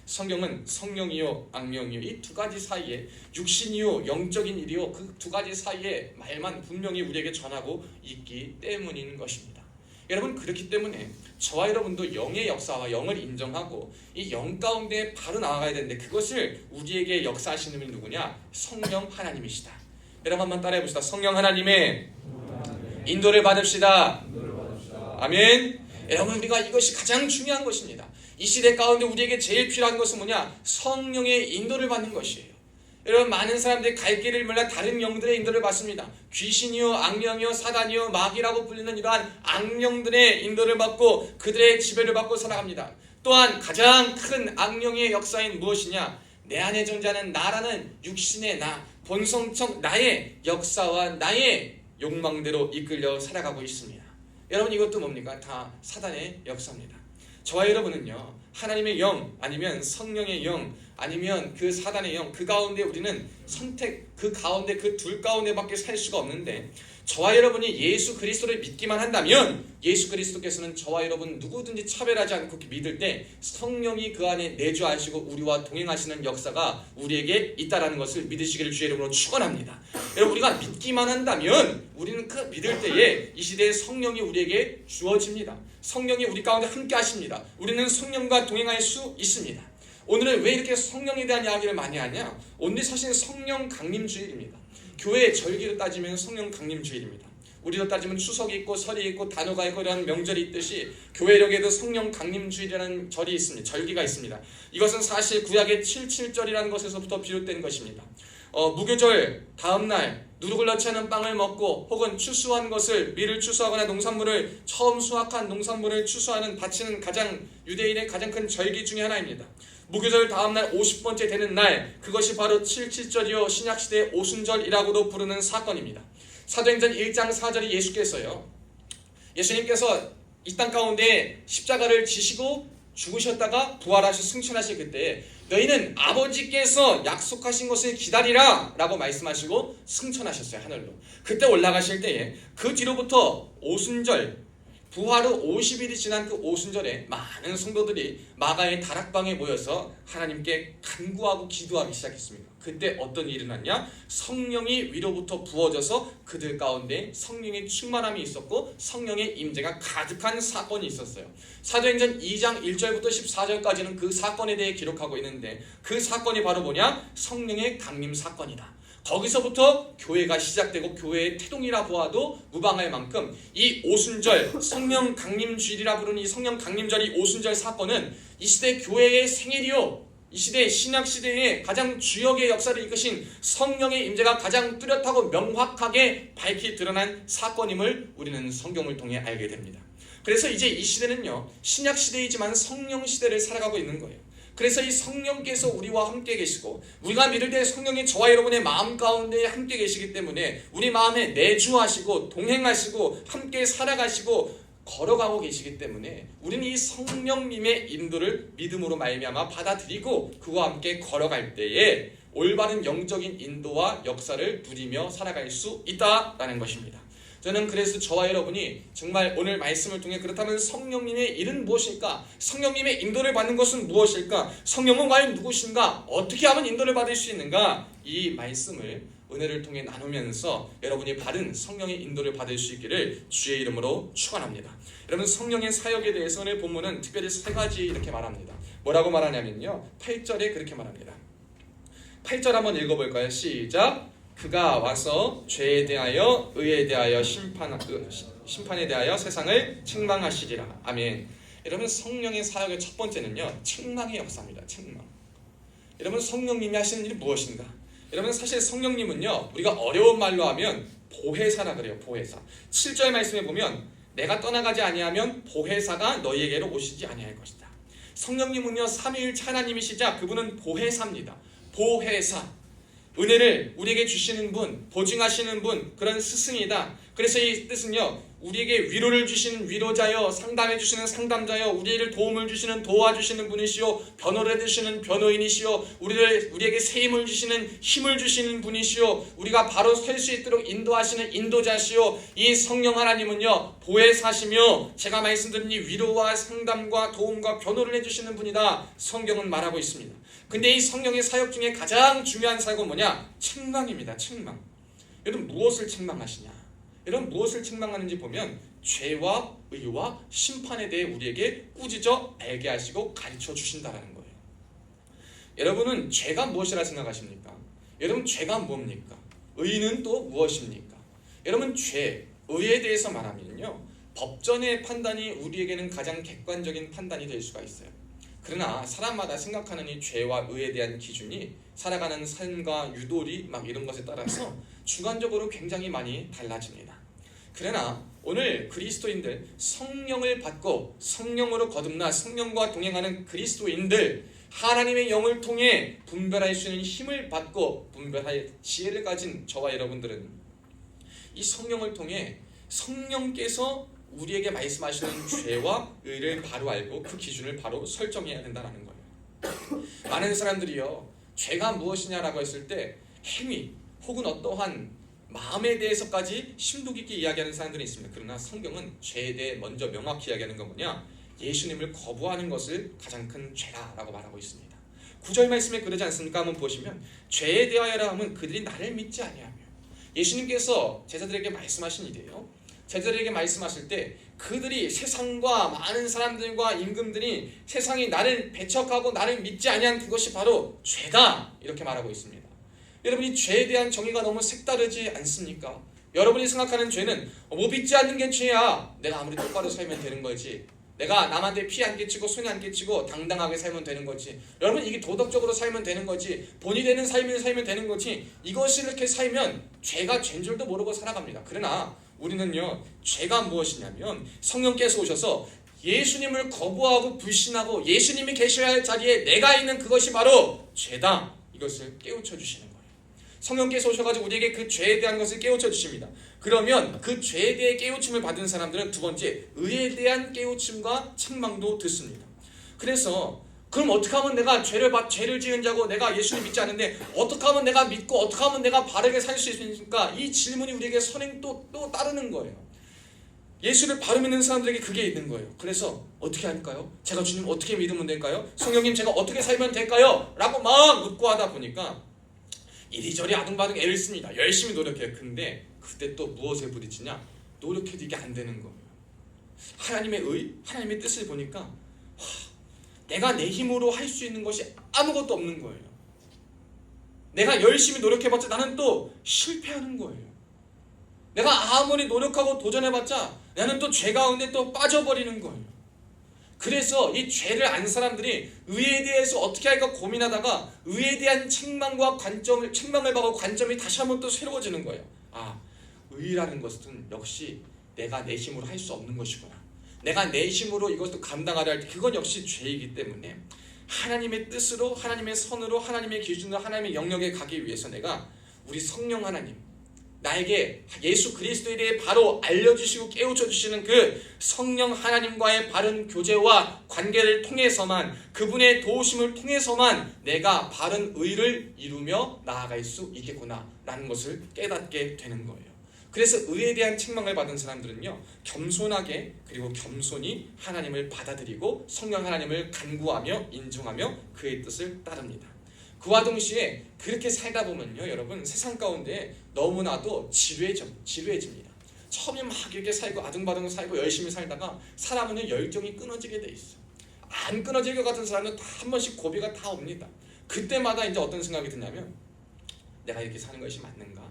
성경은 성령이요 악령이요 이 두 가지 사이에, 육신이요 영적인 일이요 그 두 가지 사이에 말만 분명히 우리에게 전하고 있기 때문인 것입니다. 여러분, 그렇기 때문에 저와 여러분도 영의 역사와 영을 인정하고 이 영 가운데 바로 나아가야 되는데, 그것을 우리에게 역사하시는 분이 누구냐? 성령 하나님이시다. 여러분, 한번 따라해 봅시다. 성령 하나님의 인도를 받읍시다. 아멘. 여러분, 우리가 이것이 가장 중요한 것입니다. 이 시대 가운데 우리에게 제일 필요한 것은 뭐냐? 성령의 인도를 받는 것이에요. 여러분, 많은 사람들이 갈 길을 몰라 다른 영들의 인도를 받습니다. 귀신이요 악령이요 사단이요 마귀라고 불리는 이러한 악령들의 인도를 받고 그들의 지배를 받고 살아갑니다. 또한 가장 큰 악령의 역사인 무엇이냐? 내 안에 존재하는 나라는 육신의 나, 본성적 나의 역사와 나의 욕망대로 이끌려 살아가고 있습니다. 여러분, 이것도 뭡니까? 다 사단의 역사입니다. 저와 여러분은요, 하나님의 영 아니면 성령의 영 아니면 그 사단의 영, 그 가운데 우리는 선택, 그 가운데 그 둘 가운데밖에 살 수가 없는데, 저와 여러분이 예수 그리스도를 믿기만 한다면 예수 그리스도께서는 저와 여러분 누구든지 차별하지 않고 믿을 때 성령이 그 안에 내주하시고 우리와 동행하시는 역사가 우리에게 있다라는 것을 믿으시기를 주의 이름으로 축원합니다. 여러분, 우리가 믿기만 한다면 우리는 그 믿을 때에 이 시대에 성령이 우리에게 주어집니다. 성령이 우리 가운데 함께 하십니다. 우리는 성령과 동행할 수 있습니다. 오늘은 왜 이렇게 성령에 대한 이야기를 많이 하냐? 오늘 사실 성령 강림주일입니다. 교회의 절기로 따지면 성령 강림주일입니다. 우리로 따지면 추석이 있고 설이 있고 단오가 있고 이런 명절이 있듯이 교회력에도 성령 강림주일이라는 절이 있습니다. 절기가 있습니다. 이것은 사실 구약의 77절이라는 것에서부터 비롯된 것입니다. 무교절 다음날 누룩을 넣지 않은 빵을 먹고 혹은 추수한 것을 밀을 추수하거나 농산물을 처음 수확한 농산물을 추수하는 바치는 유대인의 가장 큰 절기 중에 하나입니다. 무교절 다음날 50번째 되는 날, 그것이 바로 77절이요 신약시대의 오순절이라고도 부르는 사건입니다. 사도행전 1장 4절이 예수님께서 이 땅 가운데 십자가를 지시고 죽으셨다가 부활하시 승천하실 그때 너희는 아버지께서 약속하신 것을 기다리라 라고 말씀하시고 승천하셨어요, 하늘로. 그때 올라가실 때에 그 뒤로부터 오순절, 부활 후 50일이 지난 그 오순절에 많은 성도들이 마가의 다락방에 모여서 하나님께 간구하고 기도하기 시작했습니다. 그때 어떤 일이 일어났냐? 성령이 위로부터 부어져서 그들 가운데 성령의 충만함이 있었고 성령의 임재가 가득한 사건이 있었어요. 사도행전 2장 1절부터 14절까지는 그 사건에 대해 기록하고 있는데, 그 사건이 바로 뭐냐? 성령의 강림 사건이다. 거기서부터 교회가 시작되고 교회의 태동이라 보아도 무방할 만큼 이 오순절, 성령 강림주일이라 부르는 이 성령 강림절이 오순절 사건은 이 시대 교회의 생일이요 이 시대 신약 시대에 가장 주역의 역사를 이끄신 성령의 임재가 가장 뚜렷하고 명확하게 밝히 드러난 사건임을 우리는 성경을 통해 알게 됩니다. 그래서 이제 이 시대는요, 신약 시대이지만 성령 시대를 살아가고 있는 거예요. 그래서 이 성령께서 우리와 함께 계시고 우리가 믿을 때 성령이 저와 여러분의 마음 가운데 함께 계시기 때문에 우리 마음에 내주하시고 동행하시고 함께 살아가시고 걸어가고 계시기 때문에 우리는 이 성령님의 인도를 믿음으로 말미암아 받아들이고 그와 함께 걸어갈 때에 올바른 영적인 인도와 역사를 누리며 살아갈 수 있다라는 것입니다. 저는 그래서 저와 여러분이 정말 오늘 말씀을 통해 그렇다면 성령님의 일은 무엇일까? 성령님의 인도를 받는 것은 무엇일까? 성령은 과연 누구신가? 어떻게 하면 인도를 받을 수 있는가? 이 말씀을 은혜를 통해 나누면서 여러분이 바른 성령의 인도를 받을 수 있기를 주의 이름으로 축원합니다. 여러분, 성령의 사역에 대해서 오늘 본문은 특별히 세 가지 이렇게 말합니다. 뭐라고 말하냐면요, 8절에 그렇게 말합니다. 8절 한번 읽어볼까요? 시작. 그가 와서 죄에 대하여 의에 대하여 심판에 대하여 세상을 책망하시리라. 아멘. 여러분, 성령의 사역의 첫 번째는요, 책망의 역사입니다. 책망. 여러분, 성령님이 하시는 일이 무엇인가? 여러분, 사실 성령님은요, 우리가 어려운 말로 하면 보혜사라 그래요. 보혜사. 7절 말씀에 보면 내가 떠나가지 아니하면 보혜사가 너희에게로 오시지 아니할 것이다. 성령님은요, 삼위일체 하나님이시자 그분은 보혜사입니다. 보혜사. 은혜를 우리에게 주시는 분, 보증하시는 분, 그런 스승이다. 그래서 이 뜻은요, 우리에게 위로를 주시는 위로자여, 상담해 주시는 상담자여, 우리를 도움을 주시는 도와주시는 분이시오, 변호를 해주시는 변호인이시오, 우리에게 새 힘을 주시는 힘을 주시는 분이시오, 우리가 바로 설 수 있도록 인도하시는 인도자시오. 이 성령 하나님은요, 보혜사시며 제가 말씀드린 이 위로와 상담과 도움과 변호를 해주시는 분이다. 성경은 말하고 있습니다. 근데 이 성령의 사역 중에 가장 중요한 사역은 뭐냐? 책망입니다. 책망. 여러분, 무엇을 책망하시냐? 여러분, 무엇을 책망하는지 보면 죄와 의와 심판에 대해 우리에게 꾸짖어 알게 하시고 가르쳐 주신다는 거예요. 여러분은 죄가 무엇이라 생각하십니까? 여러분, 죄가 뭡니까? 의는 또 무엇입니까? 여러분, 죄, 의에 대해서 말하면요, 법전의 판단이 우리에게는 가장 객관적인 판단이 될 수가 있어요. 그러나 사람마다 생각하는 이 죄와 의에 대한 기준이 살아가는 삶과 유도리 막 이런 것에 따라서 주관적으로 굉장히 많이 달라집니다. 그러나 오늘 그리스도인들, 성령을 받고 성령으로 거듭나 성령과 동행하는 그리스도인들, 하나님의 영을 통해 분별할 수 있는 힘을 받고 분별할 지혜를 가진 저와 여러분들은 이 성령을 통해 성령께서 우리에게 말씀하시는 죄와 의를 바로 알고 그 기준을 바로 설정해야 된다는 거예요. 많은 사람들이요, 죄가 무엇이냐라고 했을 때 행위 혹은 어떠한 마음에 대해서까지 심도 깊게 이야기하는 사람들이 있습니다. 그러나 성경은 죄에 대해 먼저 명확히 이야기하는 건 뭐냐? 예수님을 거부하는 것을 가장 큰 죄라고 말하고 있습니다. 9절 말씀에 그러지 않습니까? 한번 보시면 죄에 대하여라 하면 그들이 나를 믿지 아니하며, 예수님께서 제자들에게 말씀하신 일이에요. 제자들에게 말씀하실 때 그들이 세상과 많은 사람들과 임금들이 세상이 나를 배척하고 나를 믿지 아니한 그것이 바로 죄다, 이렇게 말하고 있습니다. 여러분, 이 죄에 대한 정의가 너무 색다르지 않습니까? 여러분이 생각하는 죄는 못 믿지 않는 게 죄야, 내가 아무리 똑바로 살면 되는 거지, 내가 남한테 피 안 끼치고 손해 안 끼치고 당당하게 살면 되는 거지, 여러분 이게 도덕적으로 살면 되는 거지, 본이 되는 삶을 살면 되는 거지, 이것을 이렇게 살면 죄가 죄인 줄도 모르고 살아갑니다. 그러나 우리는요, 죄가 무엇이냐면 성령께서 오셔서 예수님을 거부하고 불신하고 예수님이 계셔야 할 자리에 내가 있는 그것이 바로 죄다, 이것을 깨우쳐 주시는 거예요. 성령께서 오셔가지고 우리에게 그 죄에 대한 것을 깨우쳐 주십니다. 그러면 그 죄에 대해 깨우침을 받은 사람들은 두 번째, 의에 대한 깨우침과 책망도 듣습니다. 그래서 그럼 어떻게 하면 내가 죄를 지은 자고 내가 예수를 믿지 않는데 어떻게 하면 내가 믿고 어떻게 하면 내가 바르게 살 수 있습니까? 이 질문이 우리에게 선행 또 따르는 거예요. 예수를 바로 믿는 사람들에게 그게 있는 거예요. 그래서 어떻게 할까요? 제가 주님 어떻게 믿으면 될까요? 성령님 제가 어떻게 살면 될까요? 라고 막 묻고 하다 보니까 이리저리 아둥바둥 애를 씁니다. 열심히 노력해요. 근데 그때 또 무엇에 부딪히냐? 노력해도 이게 안 되는 거예요. 하나님의 의, 하나님의 뜻을 보니까 내가 내 힘으로 할 수 있는 것이 아무것도 없는 거예요. 내가 열심히 노력해봤자 나는 또 실패하는 거예요. 내가 아무리 노력하고 도전해봤자 나는 또 죄 가운데 또 빠져버리는 거예요. 그래서 이 죄를 아는 사람들이 의에 대해서 어떻게 할까 고민하다가 의에 대한 책망을 받고 관점이 다시 한번 또 새로워지는 거예요. 아, 의라는 것은 역시 내가 내 힘으로 할 수 없는 것이구나. 내가 내 힘으로 이것도 감당하려 할 때 그건 역시 죄이기 때문에 하나님의 뜻으로, 하나님의 선으로, 하나님의 기준으로, 하나님의 영역에 가기 위해서 내가 우리 성령 하나님, 나에게 예수 그리스도에 대해 바로 알려주시고 깨우쳐주시는 그 성령 하나님과의 바른 교제와 관계를 통해서만, 그분의 도우심을 통해서만 내가 바른 의를 이루며 나아갈 수 있겠구나 라는 것을 깨닫게 되는 거예요. 그래서 의에 대한 책망을 받은 사람들은요, 겸손하게 그리고 겸손히 하나님을 받아들이고 성령 하나님을 간구하며 인정하며 그의 뜻을 따릅니다. 그와 동시에 그렇게 살다 보면요, 여러분, 세상 가운데 너무나도 지루해집니다. 처음에 막 이렇게 살고 아등바등 살고 열심히 살다가 사람은 열정이 끊어지게 돼 있어. 안 끊어질 것 같은 사람은 다 한 번씩 고비가 다 옵니다. 그때마다 이제 어떤 생각이 드냐면, 내가 이렇게 사는 것이 맞는가?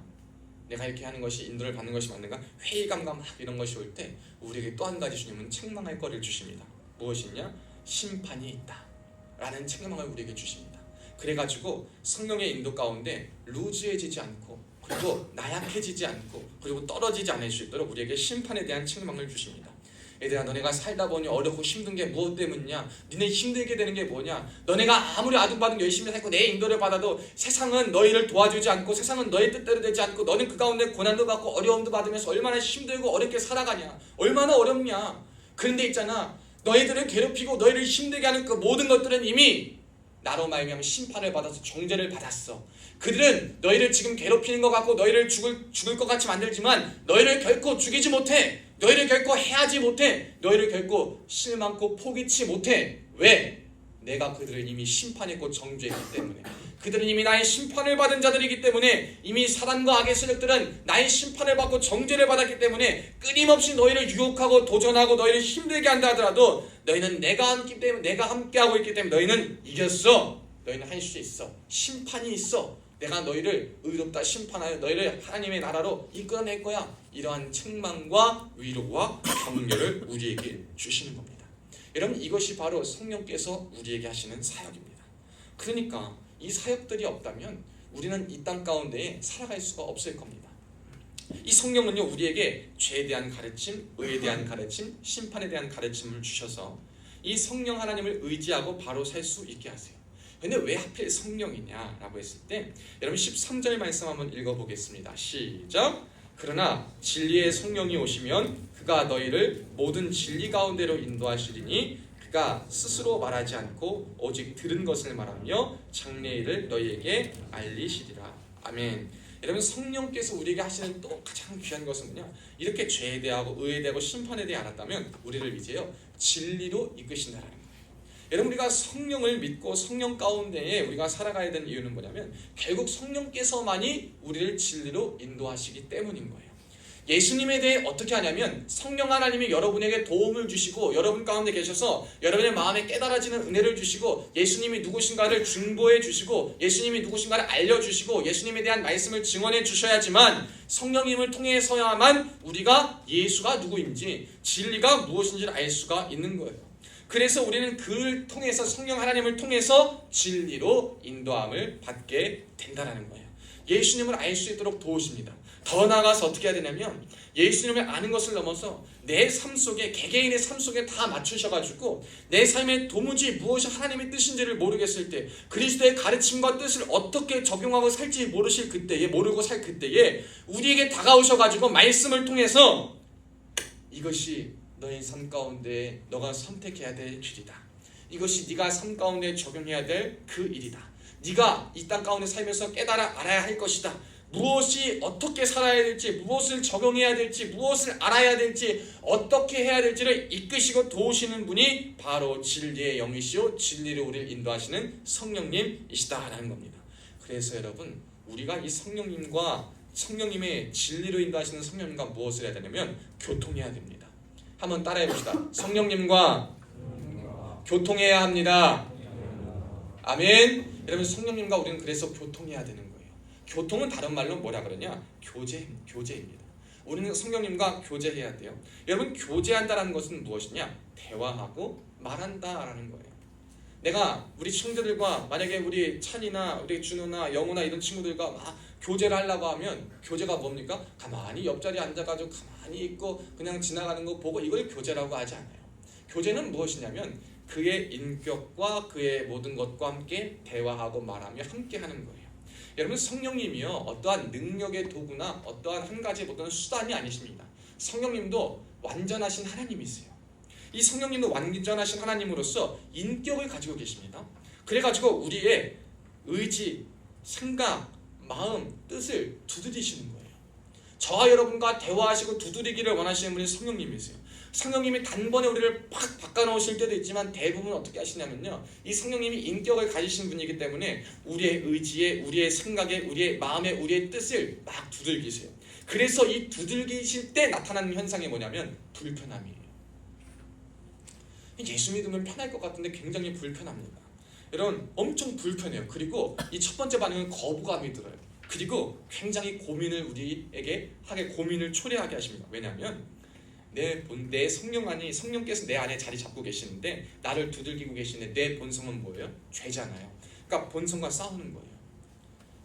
내가 이렇게 하는 것이 인도를 받는 것이 맞는가? 회의감과 막 이런 것이 올 때 우리에게 또 한 가지 주님은 책망할 거리를 주십니다. 무엇이냐? 심판이 있다 라는 책망을 우리에게 주십니다. 그래가지고 성령의 인도 가운데 루즈해지지 않고 그리고 나약해지지 않고 그리고 떨어지지 않을 수 있도록 우리에게 심판에 대한 책망을 주십니다. 얘들아, 너네가 살다 보니 어렵고 힘든 게 무엇 때문이냐? 니네 힘들게 되는 게 뭐냐? 너네가 아무리 아둥바둥 열심히 살고 내 인도를 받아도 세상은 너희를 도와주지 않고 세상은 너희 뜻대로 되지 않고 너는 그 가운데 고난도 받고 어려움도 받으면서 얼마나 힘들고 어렵게 살아가냐? 얼마나 어렵냐? 그런데 있잖아, 너희들을 괴롭히고 너희를 힘들게 하는 그 모든 것들은 이미 나로 말미암아 심판을 받아서 정죄를 받았어. 그들은 너희를 지금 괴롭히는 것 같고 너희를 죽을 것 같이 만들지만 너희를 결코 죽이지 못해. 너희를 결코 해하지 못해. 너희를 결코 실망코 포기치 못해. 왜? 내가 그들을 이미 심판했고 정죄했기 때문에. 그들은 이미 나의 심판을 받은 자들이기 때문에, 이미 사단과 악의 세력들은 나의 심판을 받고 정죄를 받았기 때문에 끊임없이 너희를 유혹하고 도전하고 너희를 힘들게 한다 하더라도 너희는 내가 함께하고 있기 때문에 너희는 이겼어. 너희는 할 수 있어. 심판이 있어. 내가 너희를 의롭다 심판하여 너희를 하나님의 나라로 이끌어낼 거야. 이러한 책망과 위로와 격려를 우리에게 주시는 겁니다. 여러분, 이것이 바로 성령께서 우리에게 하시는 사역입니다. 그러니까 이 사역들이 없다면 우리는 이 땅 가운데에 살아갈 수가 없을 겁니다. 이 성령은요, 우리에게 죄에 대한 가르침, 의에 대한 가르침, 심판에 대한 가르침을 주셔서 이 성령 하나님을 의지하고 바로 살 수 있게 하세요. 근데 왜 하필 성령이냐라고 했을 때, 여러분 13절 말씀 한번 읽어보겠습니다. 시작. 그러나 진리의 성령이 오시면 그가 너희를 모든 진리 가운데로 인도하시리니 그가 스스로 말하지 않고 오직 들은 것을 말하며 장래의 일을 너희에게 알리시리라. 아멘. 여러분, 성령께서 우리에게 하시는 또 가장 귀한 것은 뭐냐? 이렇게 죄에 대하고 의에 대하고 심판에 대해 알았다면 우리를 이제요 진리로 이끄신다라는 거예요. 여러분, 우리가 성령을 믿고 성령 가운데에 우리가 살아가야 되는 이유는 뭐냐면 결국 성령께서만이 우리를 진리로 인도하시기 때문인 거예요. 예수님에 대해 어떻게 하냐면 성령 하나님이 여러분에게 도움을 주시고 여러분 가운데 계셔서 여러분의 마음에 깨달아지는 은혜를 주시고 예수님이 누구신가를 중보해 주시고 예수님이 누구신가를 알려주시고 예수님에 대한 말씀을 증언해 주셔야지만 성령님을 통해서야만 우리가 예수가 누구인지 진리가 무엇인지를 알 수가 있는 거예요. 그래서 우리는 그를 통해서 성령 하나님을 통해서 진리로 인도함을 받게 된다는 거예요. 예수님을 알 수 있도록 도우십니다. 더 나아가서 어떻게 해야 되냐면 예수님을 아는 것을 넘어서 내 삶 속에 개개인의 삶 속에 다 맞추셔가지고 내 삶에 도무지 무엇이 하나님의 뜻인지를 모르겠을 때 그리스도의 가르침과 뜻을 어떻게 적용하고 살지 모르실 그때에 모르고 살 그때에 우리에게 다가오셔가지고 말씀을 통해서 이것이 너의 삶 가운데 너가 선택해야 될 길이다. 이것이 네가 삶 가운데 적용해야 될 그 일이다. 네가 이 땅 가운데 살면서 깨달아 알아야 할 것이다. 무엇이 어떻게 살아야 될지, 무엇을 적용해야 될지, 무엇을 알아야 될지, 어떻게 해야 될지를 이끄시고 도우시는 분이 바로 진리의 영이시오 진리로 우리를 인도하시는 성령님이시다라는 겁니다. 그래서 여러분, 우리가 이 성령님의 진리로 인도하시는 성령님과 무엇을 해야 되냐면 교통해야 됩니다. 한번 따라해 봅시다. 성령님과 교통해야 합니다. 아멘. 여러분, 성령님과 우리는 그래서 교통해야 되는 거예요. 교통은 다른 말로 뭐라 그러냐? 교제입니다. 우리는 성령님과 교제해야 돼요. 여러분, 교제한다는 것은 무엇이냐? 대화하고 말한다라는 거예요. 내가 우리 친구들과 만약에 우리 찬이나 우리 준호나 영호나 이런 친구들과 막 교제를 하려고 하면 교제가 뭡니까? 가만히 옆자리에 앉아가지고 가만히 있고 그냥 지나가는 거 보고 이걸 교제라고 하지 않아요. 교제는 무엇이냐면 그의 인격과 그의 모든 것과 함께 대화하고 말하며 함께 하는 거예요. 여러분 성령님이요 어떠한 능력의 도구나 어떠한 한 가지 모든 수단이 아니십니다. 성령님도 완전하신 하나님이세요. 이 성령님도 완전하신 하나님으로서 인격을 가지고 계십니다. 그래가지고 우리의 의지, 생각, 마음, 뜻을 두드리시는 거예요. 저와 여러분과 대화하시고 두드리기를 원하시는 분이 성령님이세요. 성령님이 단번에 우리를 팍 바꿔놓으실 때도 있지만 대부분 어떻게 하시냐면요, 이 성령님이 인격을 가지신 분이기 때문에 우리의 의지에, 우리의 생각에, 우리의 마음에, 우리의 뜻을 막 두들기세요. 그래서 이 두들기실 때 나타나는 현상이 뭐냐면 불편함이에요. 예수 믿으면 편할 것 같은데 굉장히 불편합니다. 여러분 엄청 불편해요. 그리고 이 첫 번째 반응은 거부감이 들어요. 그리고 굉장히 고민을 우리에게 하게 고민을 초래하게 하십니다. 왜냐하면 내 성령 안이 성령께서 내 안에 자리 잡고 계시는데 나를 두들기고 계시는데 내 본성은 뭐예요? 죄잖아요. 그러니까 본성과 싸우는 거예요.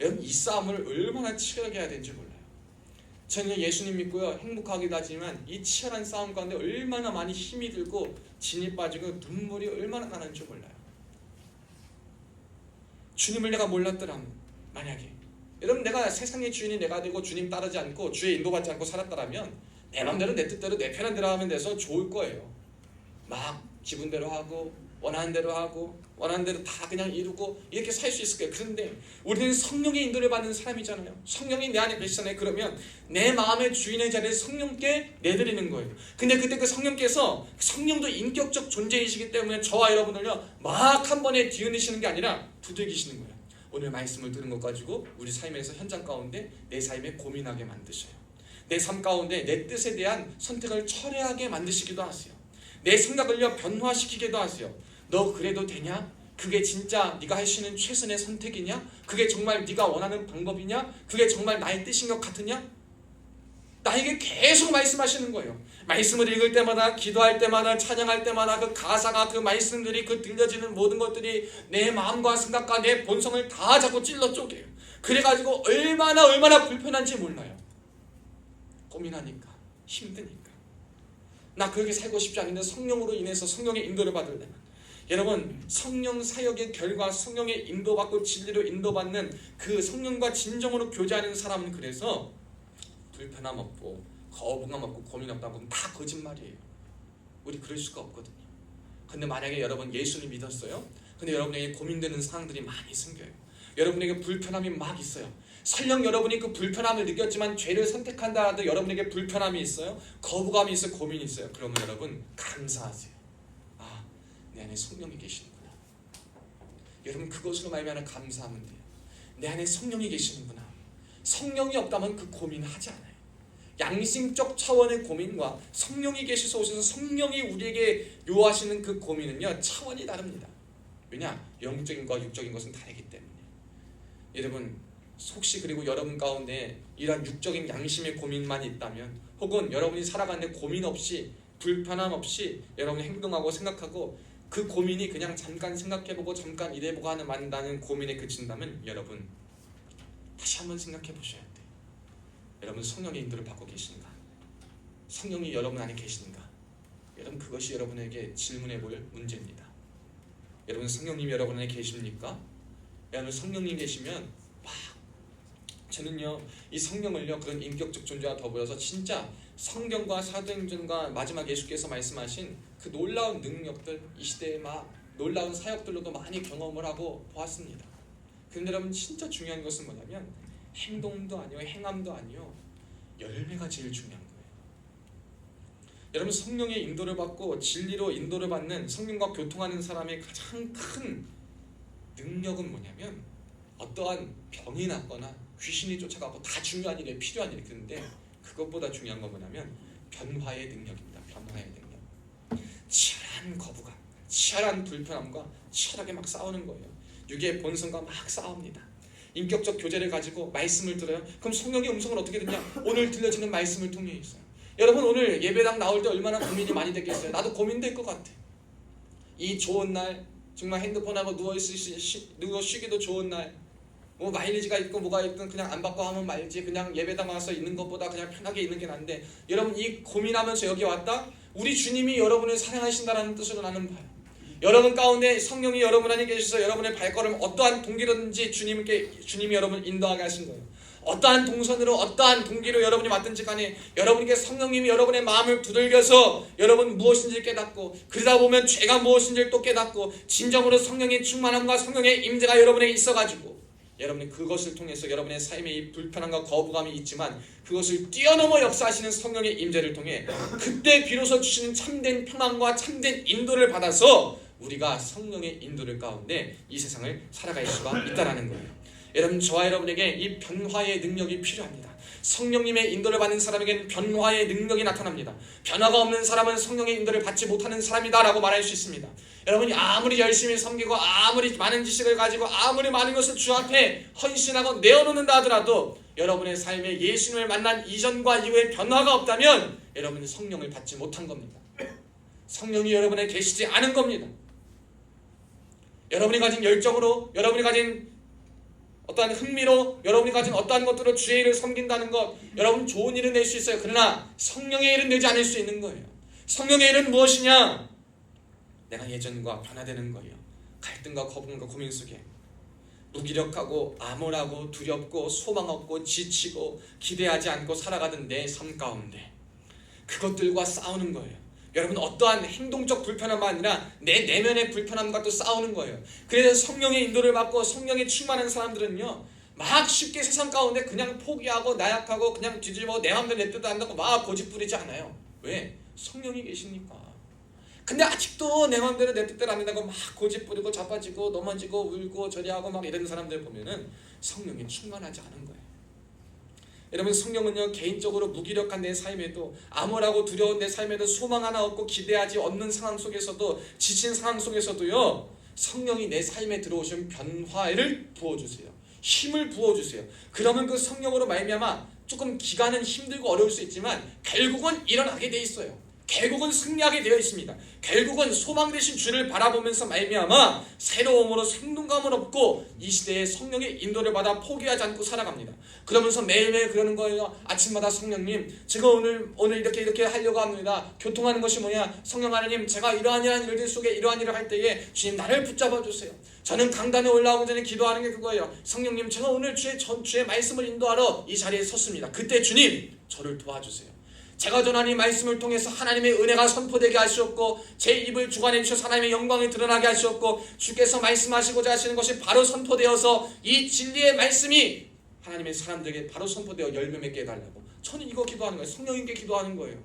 여러분 이 싸움을 얼마나 치열하게 해야 되는지 몰라요. 저는 예수님 믿고요 행복하기도 하지만 이 치열한 싸움 가운데 얼마나 많이 힘이 들고 진이 빠지고 눈물이 얼마나 나는지 몰라요. 주님을 내가 몰랐더라면 만약에 여러분 내가 세상의 주인이 내가 되고 주님 따르지 않고 주의 인도받지 않고 살았더라면 내 맘대로 내 뜻대로 내 편한 대로 하면 돼서 좋을 거예요. 막 기분대로 하고 원하는 대로 하고 원하는 대로 다 그냥 이루고 이렇게 살 수 있을 거예요. 그런데 우리는 성령의 인도를 받는 사람이잖아요. 성령이 내 안에 계시잖아요. 그러면 내 마음의 주인의 자리를 성령께 내드리는 거예요. 근데 그때 그 성령께서 성령도 인격적 존재이시기 때문에 저와 여러분을요 막 한 번에 뒤흔드시는 게 아니라 두들기시는 거예요. 오늘 말씀을 들은 것 가지고 우리 삶에서 현장 가운데 내 삶에 고민하게 만드셔요. 내 삶 가운데 내 뜻에 대한 선택을 철회하게 만드시기도 하세요. 내 생각을요 변화시키기도 하세요. 너 그래도 되냐? 그게 진짜 네가 할 수 있는 최선의 선택이냐? 그게 정말 네가 원하는 방법이냐? 그게 정말 나의 뜻인 것 같으냐? 나에게 계속 말씀하시는 거예요. 말씀을 읽을 때마다, 기도할 때마다, 찬양할 때마다 그 가사가, 그 말씀들이, 그 들려지는 모든 것들이 내 마음과 생각과 내 본성을 다 자꾸 찔러 쪼개요. 그래가지고 얼마나 불편한지 몰라요. 고민하니까, 힘드니까. 나 그렇게 살고 싶지 않은데 성령으로 인해서 성령의 인도를 받으려면, 여러분 성령 사역의 결과 성령의 인도받고 진리로 인도받는 그 성령과 진정으로 교제하는 사람은 그래서 불편함 없고 거부감 없고 고민 없다고 하면 다 거짓말이에요. 우리 그럴 수가 없거든요. 근데 만약에 여러분 예수를 믿었어요? 근데 여러분에게 고민되는 상황들이 많이 생겨요. 여러분에게 불편함이 막 있어요. 설령 여러분이 그 불편함을 느꼈지만 죄를 선택한다 하더라도 여러분에게 불편함이 있어요. 거부감이 있어요. 고민이 있어요. 그러면 여러분 감사하세요. 아, 내 안에 성령이 계시는구나. 여러분 그것으로 말미암아 감사하면 돼요. 내 안에 성령이 계시는구나. 성령이 없다면 그 고민을 하지 않아요. 양심적 차원의 고민과 성령이 계셔서 오셔서 성령이 우리에게 요하시는 그 고민은요 차원이 다릅니다. 왜냐? 영적인 것과 육적인 것은 다르기 때문에. 여러분 혹시 그리고 여러분 가운데 이러한 육적인 양심의 고민만 있다면, 혹은 여러분이 살아가는데 고민 없이 불편함 없이 여러분이 행동하고 생각하고 그 고민이 그냥 잠깐 생각해보고 잠깐 일해보고 하는 만다는 고민에 그친다면 여러분 다시 한번 생각해 보셔야 돼요. 여러분 성령의 인도를 받고 계신가? 성령이 여러분 안에 계신가? 여러분 그것이 여러분에게 질문해 볼 문제입니다. 여러분 성령님이 여러분 안에 계십니까? 여러분 성령님 계시면 저는요 이 성령을요 그런 인격적 존재와 더불어서 진짜 성경과 사도행전과 마지막 예수께서 말씀하신 그 놀라운 능력들, 이 시대의 막 놀라운 사역들로도 많이 경험을 하고 보았습니다. 그런데 여러분 진짜 중요한 것은 뭐냐면 행동도 아니요 행함도 아니요 열매가 제일 중요한 거예요. 여러분 성령의 인도를 받고 진리로 인도를 받는, 성령과 교통하는 사람의 가장 큰 능력은 뭐냐면 어떠한 병이 났거나 귀신이 쫓아가고 다 중요한 일이에요. 필요한 일. 그런데 그것보다 중요한 건 뭐냐면 변화의 능력입니다. 변화의 능력. 치열한 거부감, 치열한 불편함과 치열하게 막 싸우는 거예요. 육의 본성과 막 싸웁니다. 인격적 교제를 가지고 말씀을 들어요. 그럼 성령의 음성은 어떻게 듣냐? 오늘 들려지는 말씀을 통해 있어요. 여러분 오늘 예배당 나올 때 얼마나 고민이 많이 됐겠어요. 나도 고민될 것 같아. 이 좋은 날 정말 핸드폰하고 누워 쉬기도 좋은 날, 뭐 마일리지가 있고 뭐가 있든 그냥 안 받고 하면 말지, 그냥 예배당 와서 있는 것보다 그냥 편하게 있는 게 난데, 여러분 이 고민하면서 여기 왔다? 우리 주님이 여러분을 사랑하신다는 뜻으로 나는 봐요. 여러분 가운데 성령이 여러분 안에 계셔서 여러분의 발걸음 어떠한 동기로든지 주님이 여러분을 인도하게 하신 거예요. 어떠한 동선으로 어떠한 동기로 여러분이 왔든지 간에 여러분에게 성령님이 여러분의 마음을 두들겨서 여러분 무엇인지 깨닫고, 그러다 보면 죄가 무엇인지를 또 깨닫고, 진정으로 성령의 충만함과 성령의 임재가 여러분에게 있어가지고 여러분이 그것을 통해서 여러분의 삶에 이 불편함과 거부감이 있지만 그것을 뛰어넘어 역사하시는 성령의 임재를 통해 그때 비로소 주시는 참된 평안과 참된 인도를 받아서 우리가 성령의 인도를 가운데 이 세상을 살아갈 수가 있다는 거예요. 여러분, 저와 여러분에게 이 변화의 능력이 필요합니다. 성령님의 인도를 받는 사람에게는 변화의 능력이 나타납니다. 변화가 없는 사람은 성령의 인도를 받지 못하는 사람이다 라고 말할 수 있습니다. 여러분이 아무리 열심히 섬기고 아무리 많은 지식을 가지고 아무리 많은 것을 주 앞에 헌신하고 내어놓는다 하더라도 여러분의 삶에 예수님을 만난 이전과 이후에 변화가 없다면 여러분은 성령을 받지 못한 겁니다. 성령이 여러분에 계시지 않은 겁니다. 여러분이 가진 열정으로, 여러분이 가진 어떠한 흥미로, 여러분이 가진 어떠한 것들로 주의 일을 섬긴다는 것, 여러분 좋은 일은 낼 수 있어요. 그러나 성령의 일은 내지 않을 수 있는 거예요. 성령의 일은 무엇이냐? 내가 예전과 변화되는 거예요. 갈등과 거부감과 고민 속에 무기력하고 암울하고 두렵고 소망 없고 지치고 기대하지 않고 살아가던 내 삶 가운데 그것들과 싸우는 거예요. 여러분, 어떠한 행동적 불편함만 아니라 내 내면의 불편함과 또 싸우는 거예요. 그래서 성령의 인도를 받고 성령에 충만한 사람들은요, 막 쉽게 세상 가운데 그냥 포기하고 나약하고 그냥 뒤집어 내 맘대로 내 뜻도 한다고 막 고집부리지 않아요. 왜? 성령이 계시니까. 근데 아직도 내 맘대로 내 뜻대로 안 된다고 막 고집부리고 자빠지고 넘어지고 울고 저리하고 막 이런 사람들 보면은 성령이 충만하지 않은 거예요. 여러분, 성령은요, 개인적으로 무기력한 내 삶에도, 암울하고 두려운 내 삶에도, 소망 하나 없고 기대하지 않는 상황 속에서도, 지친 상황 속에서도요, 성령이 내 삶에 들어오시면 변화를 부어주세요. 힘을 부어주세요. 그러면 그 성령으로 말미암아 조금 기간은 힘들고 어려울 수 있지만 결국은 일어나게 돼 있어요. 결국은 승리하게 되어 있습니다. 결국은 소망 되신 주를 바라보면서 말미암아 새로움으로 생동감을 얻고 이 시대에 성령의 인도를 받아 포기하지 않고 살아갑니다. 그러면서 매일매일 그러는 거예요. 아침마다 성령님, 제가 오늘 이렇게 하려고 합니다. 교통하는 것이 뭐냐? 성령 하나님, 제가 이러한 일들 속에 이러한 일을 할 때에 주님 나를 붙잡아 주세요. 저는 강단에 올라오기 전에 기도하는 게 그거예요. 성령님, 제가 오늘 주의 말씀을 인도하러 이 자리에 섰습니다. 그때 주님 저를 도와주세요. 제가 전한 이 말씀을 통해서 하나님의 은혜가 선포되게 하시옵고 제 입을 주관해 주셔서 하나님의 영광이 드러나게 하시옵고 주께서 말씀하시고자 하시는 것이 바로 선포되어서 이 진리의 말씀이 하나님의 사람들에게 바로 선포되어 열매 맺게 해달라고, 저는 이거 기도하는 거예요. 성령님께 기도하는 거예요.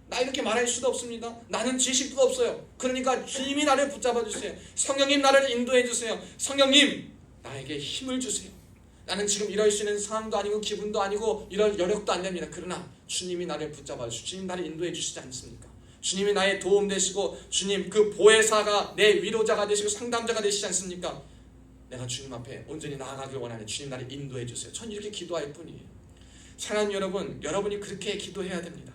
나 이렇게 말할 수도 없습니다. 나는 지식도 없어요. 그러니까 주님이 나를 붙잡아 주세요. 성령님 나를 인도해 주세요. 성령님 나에게 힘을 주세요. 나는 지금 이럴 수 있는 상황도 아니고 기분도 아니고 이럴 여력도 안 됩니다. 그러나 주님이 나를 붙잡아 주시고 주님 나를 인도해 주시지 않습니까? 주님이 나의 도움 되시고 주님 그 보혜사가 내 위로자가 되시고 상담자가 되시지 않습니까? 내가 주님 앞에 온전히 나아가길 원하는 주님 나를 인도해 주세요. 전 이렇게 기도할 뿐이에요. 사랑하는 여러분, 여러분이 그렇게 기도해야 됩니다.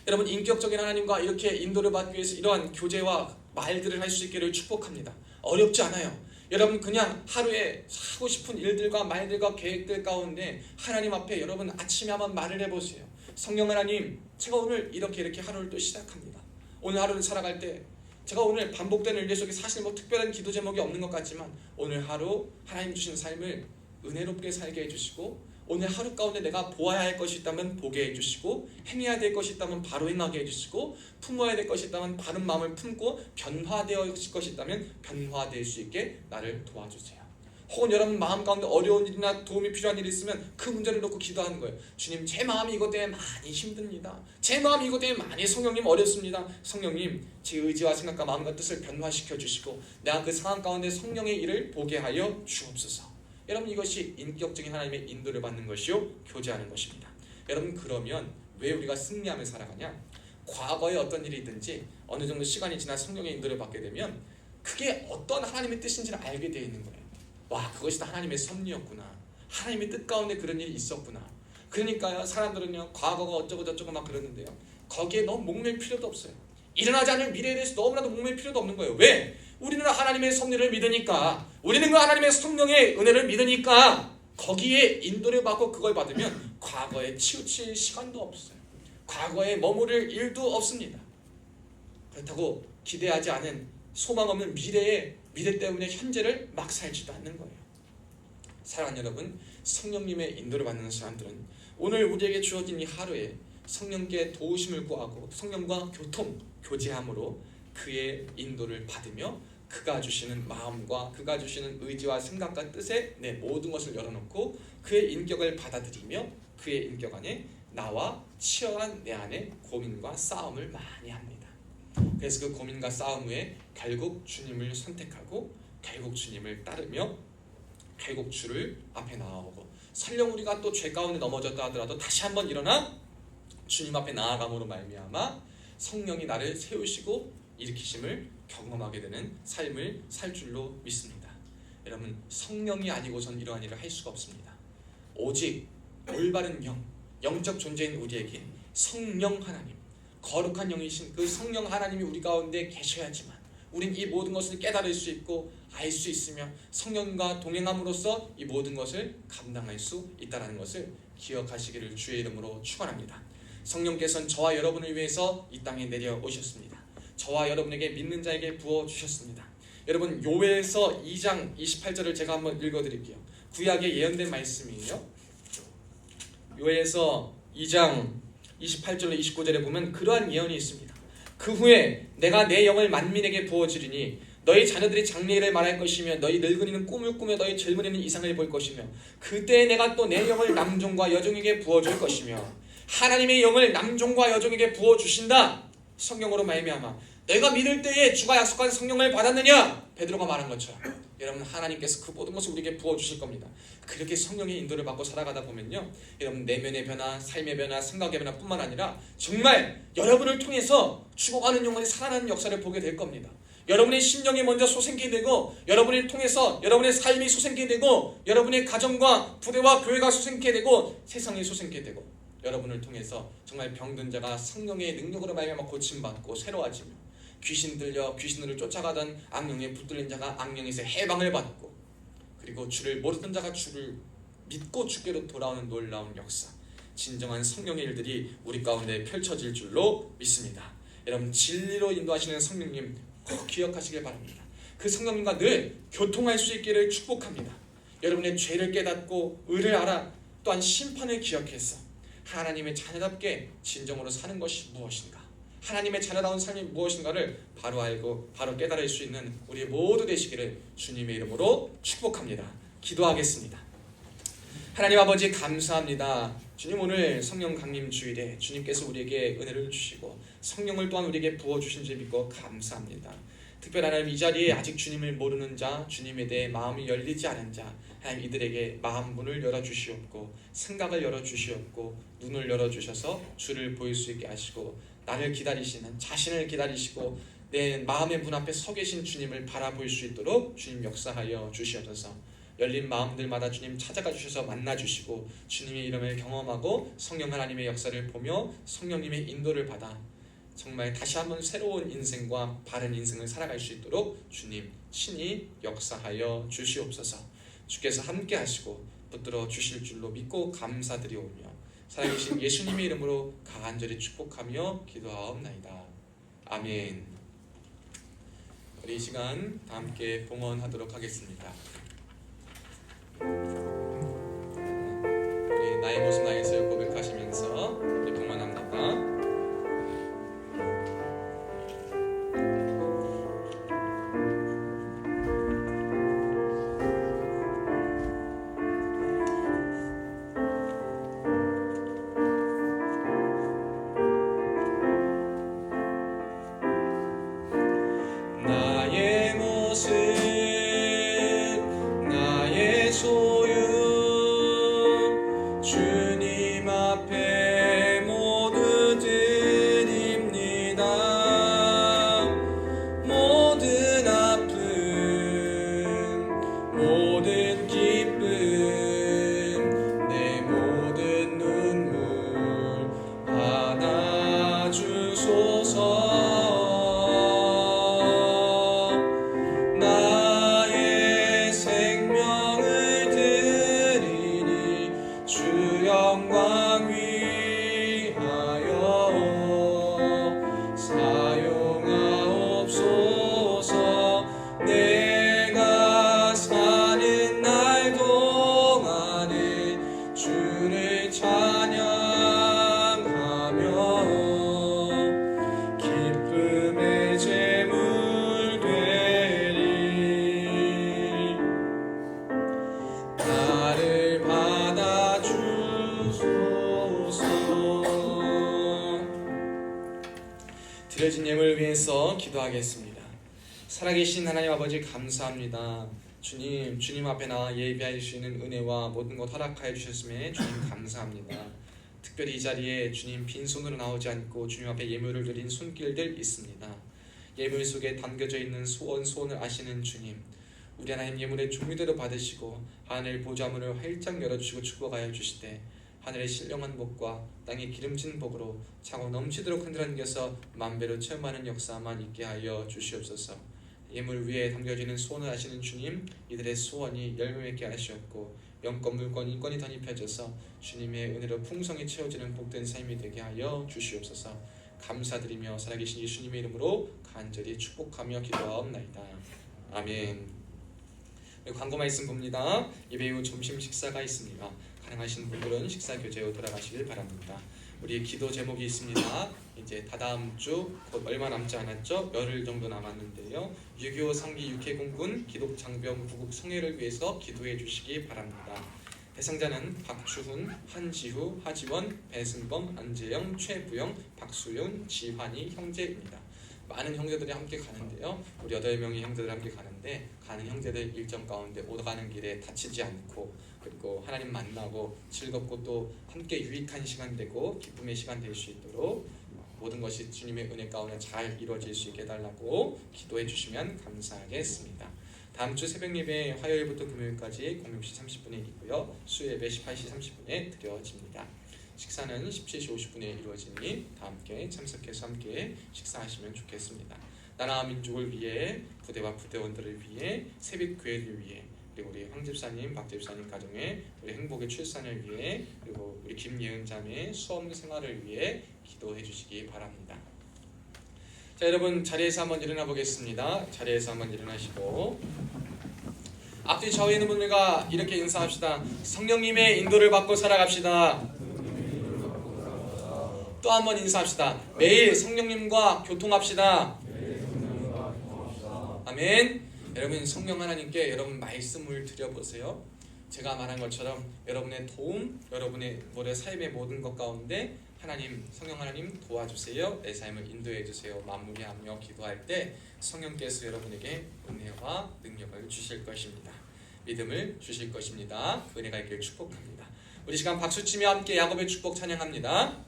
여러분, 인격적인 하나님과 이렇게 인도를 받기 위해서 이러한 교제와 말들을 할 수 있기를 축복합니다. 어렵지 않아요. 여러분, 그냥 하루에 하고 싶은 일들과 말들과 계획들 가운데 하나님 앞에 여러분 아침에 한번 말을 해보세요. 성령 하나님, 제가 오늘 이렇게 하루를 또 시작합니다. 오늘 하루를 살아갈 때 제가 오늘 반복되는 일들 속에 사실 뭐 특별한 기도 제목이 없는 것 같지만 오늘 하루 하나님 주신 삶을 은혜롭게 살게 해주시고 오늘 하루 가운데 내가 보아야 할 것이 있다면 보게 해주시고 행해야 될 것이 있다면 바로 행하게 해주시고 품어야 될 것이 있다면 바른 마음을 품고 변화되어 있을 것이 있다면 변화될 수 있게 나를 도와주세요. 혹은 여러분 마음 가운데 어려운 일이나 도움이 필요한 일이 있으면 그 문제를 놓고 기도하는 거예요. 주님, 제 마음이 이것 때문에 많이 힘듭니다. 제 마음이 이것 때문에 많이 성령님 어렵습니다. 성령님, 제 의지와 생각과 마음과 뜻을 변화시켜 주시고 내가 그 상황 가운데 성령의 일을 보게 하여 주옵소서. 여러분, 이것이 인격적인 하나님의 인도를 받는 것이요 교제하는 것입니다. 여러분, 그러면 왜 우리가 승리하며 살아가냐? 과거에 어떤 일이 있든지 어느 정도 시간이 지나 성령의 인도를 받게 되면 그게 어떤 하나님의 뜻인지를 알게 되어 있는 거예요. 와, 그것이 다 하나님의 섭리였구나. 하나님의 뜻 가운데 그런 일이 있었구나. 그러니까요, 사람들은요 과거가 어쩌고 저쩌고 막 그러는데요, 거기에 너무 목맬 필요도 없어요. 일어나지 않을 미래에 대해서 너무나도 목맬 필요도 없는 거예요. 왜? 우리는 하나님의 섭리를 믿으니까, 우리는 그 하나님의 성령의 은혜를 믿으니까 거기에 인도를 받고 그걸 받으면 과거에 치우칠 시간도 없어요. 과거에 머무를 일도 없습니다. 그렇다고 기대하지 않은 소망 없는 미래 때문에 현재를 막 살지도 않는 거예요. 사랑하는 여러분, 성령님의 인도를 받는 사람들은 오늘 우리에게 주어진 이 하루에 성령께 도우심을 구하고 성령과 교제함으로 그의 인도를 받으며 그가 주시는 마음과 그가 주시는 의지와 생각과 뜻에 내 모든 것을 열어놓고 그의 인격을 받아들이며 그의 인격 안에 나와 치열한 내 안에 고민과 싸움을 많이 합니다. 그래서 그 고민과 싸움 후에 결국 주님을 선택하고 결국 주님을 따르며 결국 주를 앞에 나아오고, 설령 우리가 또 죄 가운데 넘어졌다 하더라도 다시 한번 일어나 주님 앞에 나아감으로 말미암아 성령이 나를 세우시고 일으키심을 경험하게 되는 삶을 살 줄로 믿습니다. 여러분, 성령이 아니고선 이러한 일을 할 수가 없습니다. 오직 올바른 영적 존재인 우리에게 성령 하나님, 거룩한 영이신 그 성령 하나님이 우리 가운데 계셔야지만 우린 이 모든 것을 깨달을 수 있고 알 수 있으며 성령과 동행함으로써 이 모든 것을 감당할 수 있다는 것을 기억하시기를 주의 이름으로 축원합니다. 성령께서는 저와 여러분을 위해서 이 땅에 내려오셨습니다. 저와 여러분에게 믿는 자에게 부어주셨습니다. 여러분, 요엘서 2장 28절을 제가 한번 읽어드릴게요. 구약에 예언된 말씀이에요. 요엘서 2장 28절로 29절에 보면 그러한 예언이 있습니다. 그 후에 내가 내 영을 만민에게 부어주리니 너희 자녀들이 장래일을 말할 것이며 너희 늙은이는 꿈을 꾸며 너희 젊은이는 이상을 볼 것이며 그때 내가 또 내 영을 남종과 여종에게 부어줄 것이며, 하나님의 영을 남종과 여종에게 부어주신다. 성령으로 말미암아 내가 믿을 때에 주가 약속한 성령을 받았느냐? 베드로가 말한 것처럼 여러분, 하나님께서 그 모든 것을 우리에게 부어주실 겁니다. 그렇게 성령의 인도를 받고 살아가다 보면요, 여러분 내면의 변화, 삶의 변화, 생각의 변화뿐만 아니라 정말 여러분을 통해서 죽어가는 영혼이 살아나는 역사를 보게 될 겁니다. 여러분의 심령이 먼저 솟게 되고, 여러분을 통해서 여러분의 삶이 솟게 되고, 여러분의 가정과 부대와 교회가 솟게 되고, 세상이 솟게 되고, 여러분을 통해서 정말 병든 자가 성령의 능력으로 말미암아 고침받고 새로워지며, 귀신 들려 귀신으로 쫓아가던 악령에 붙들린 자가 악령에서 해방을 받고, 그리고 주를 모르던 자가 주를 믿고 주께로 돌아오는 놀라운 역사, 진정한 성령의 일들이 우리 가운데 펼쳐질 줄로 믿습니다. 여러분, 진리로 인도하시는 성령님 꼭 기억하시길 바랍니다. 그 성령님과 늘 교통할 수 있기를 축복합니다. 여러분의 죄를 깨닫고 의를 알아 또한 심판을 기억해서 하나님의 자녀답게 진정으로 사는 것이 무엇인가, 하나님의 자녀다운 삶이 무엇인가를 바로 알고 바로 깨달을 수 있는 우리 모두 되시기를 주님의 이름으로 축복합니다. 기도하겠습니다. 하나님 아버지, 감사합니다. 주님, 오늘 성령 강림 주일에 주님께서 우리에게 은혜를 주시고 성령을 또한 우리에게 부어주신 줄 믿고 감사합니다. 특별히 하나님, 이 자리에 아직 주님을 모르는 자, 주님에 대해 마음이 열리지 않은 자, 하나님 이들에게 마음 문을 열어주시옵고 생각을 열어주시옵고 눈을 열어주셔서 주를 보일 수 있게 하시고, 나를 기다리시는, 자신을 기다리시고 내 마음의 문 앞에 서 계신 주님을 바라볼 수 있도록 주님 역사하여 주시옵소서. 열린 마음들마다 주님 찾아가 주셔서 만나 주시고 주님의 이름을 경험하고 성령 하나님의 역사를 보며 성령님의 인도를 받아 정말 다시 한번 새로운 인생과 바른 인생을 살아갈 수 있도록 주님 친히 역사하여 주시옵소서. 주께서 함께 하시고 붙들어 주실 줄로 믿고 감사드리오며 살아계신 예수님의 이름으로 간절히 축복하며 기도하옵나이다. 아멘. 우리 이 시간 다 함께 봉헌하도록 하겠습니다. 우리 나의 모습 나의 설 고백하시면서 우리 봉헌합니다. 나의 모습 드려진 예물을 위해서 기도하겠습니다. 살아계신 하나님 아버지 감사합니다. 주님 앞에 나와 예배할 수 있는 은혜와 모든 것 허락하여 주셨음에 주님 감사합니다. 특별히 이 자리에 주님 빈손으로 나오지 않고 주님 앞에 예물을 드린 손길들 있습니다. 예물 속에 담겨져 있는 소원을 아시는 주님, 우리 하나님 예물의 종류대로 받으시고 하늘 보좌문을 활짝 열어주시고 축복하여 주시되 하늘의 신령한 복과 땅의 기름진 복으로 차고 넘치도록 흔들어당겨서 만배로 체험하는 역사만 있게 하여 주시옵소서. 예물 위에 담겨지는 소원을 아시는 주님, 이들의 소원이 열매 맺게 하시옵고 영권 물권 인권이 덧입혀져서 주님의 은혜로 풍성히 채워지는 복된 삶이 되게 하여 주시옵소서. 감사드리며 살아계신 예수님의 이름으로 간절히 축복하며 기도하옵나이다. 아멘. 광고 말씀 봅니다. 예배 후 점심 식사가 있습니다. 가능하신 분들은 식사 교제 후 돌아가시길 바랍니다. 우리 기도 제목이 있습니다. 이제 다다음 주 곧 얼마 남지 않았죠? 열흘 정도 남았는데요. 6.25 상기 육해공군 기독장병 구국 성회를 위해서 기도해 주시기 바랍니다. 대상자는 박주훈, 한지후, 하지원, 배승범, 안재영, 최부영, 박수윤, 지환이 형제입니다. 많은 형제들이 함께 가는데요. 우리 8명의 형제들 함께 가는데 가는 형제들 일정 가운데 오가는 길에 다치지 않고 그리고 하나님 만나고 즐겁고 또 함께 유익한 시간 되고 기쁨의 시간 될 수 있도록 모든 것이 주님의 은혜 가운데 잘 이루어질 수 있게 해달라고 기도해 주시면 감사하겠습니다. 다음 주 새벽 예배 화요일부터 금요일까지 06시 30분에 있고요. 수요 예배 18시 30분에 드려집니다. 식사는 17시 50분에 이루어지니 다 함께 참석해서 함께 식사하시면 좋겠습니다. 나라와 민족을 위해 부대와 부대원들을 위해 새빛교회를 위해 그리고 우리 황 집사님, 박 집사님 가정의 우리 행복의 출산을 위해 그리고 우리 김예은 자매의 수험 생활을 위해 기도해 주시기 바랍니다. 자, 여러분 자리에서 한번 일어나 보겠습니다. 자리에서 한번 일어나시고 앞뒤 좌우에 있는 분들과 이렇게 인사합시다. 성령님의 인도를 받고 살아갑시다. 또 한 번 인사합시다. 매일 성령님과 교통합시다. 아멘. 여러분 성령 하나님께 여러분 말씀을 드려보세요. 제가 말한 것처럼 여러분의 도움, 여러분의 삶의 모든 것 가운데 하나님, 성령 하나님 도와주세요. 내 삶을 인도해 주세요. 마무리하며 기도할 때 성령께서 여러분에게 은혜와 능력을 주실 것입니다. 믿음을 주실 것입니다. 그 은혜가 있기를 축복합니다. 우리 시간 박수치며 함께 야곱의 축복 찬양합니다.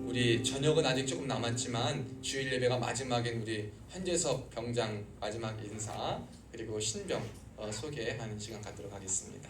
우리 저녁은 아직 조금 남았지만 주일 예배가 마지막엔 우리 현재석 병장 마지막 인사 그리고 신병 소개하는 시간 갖도록 하겠습니다.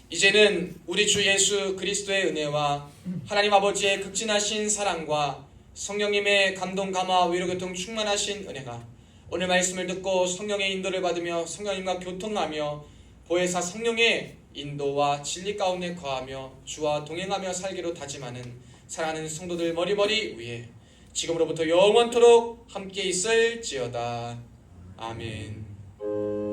이제는 우리 주 예수 그리스도의 은혜와 하나님 아버지의 극진하신 사랑과 성령님의 감동 감화 위로 교통 충만하신 은혜가 오늘 말씀을 듣고 성령의 인도를 받으며 성령님과 교통하며 보혜사 성령의 인도와 진리 가운데 거하며 주와 동행하며 살기로 다짐하는 사랑하는 성도들 머리머리 위에 지금으로부터 영원토록 함께 있을지어다. 아멘.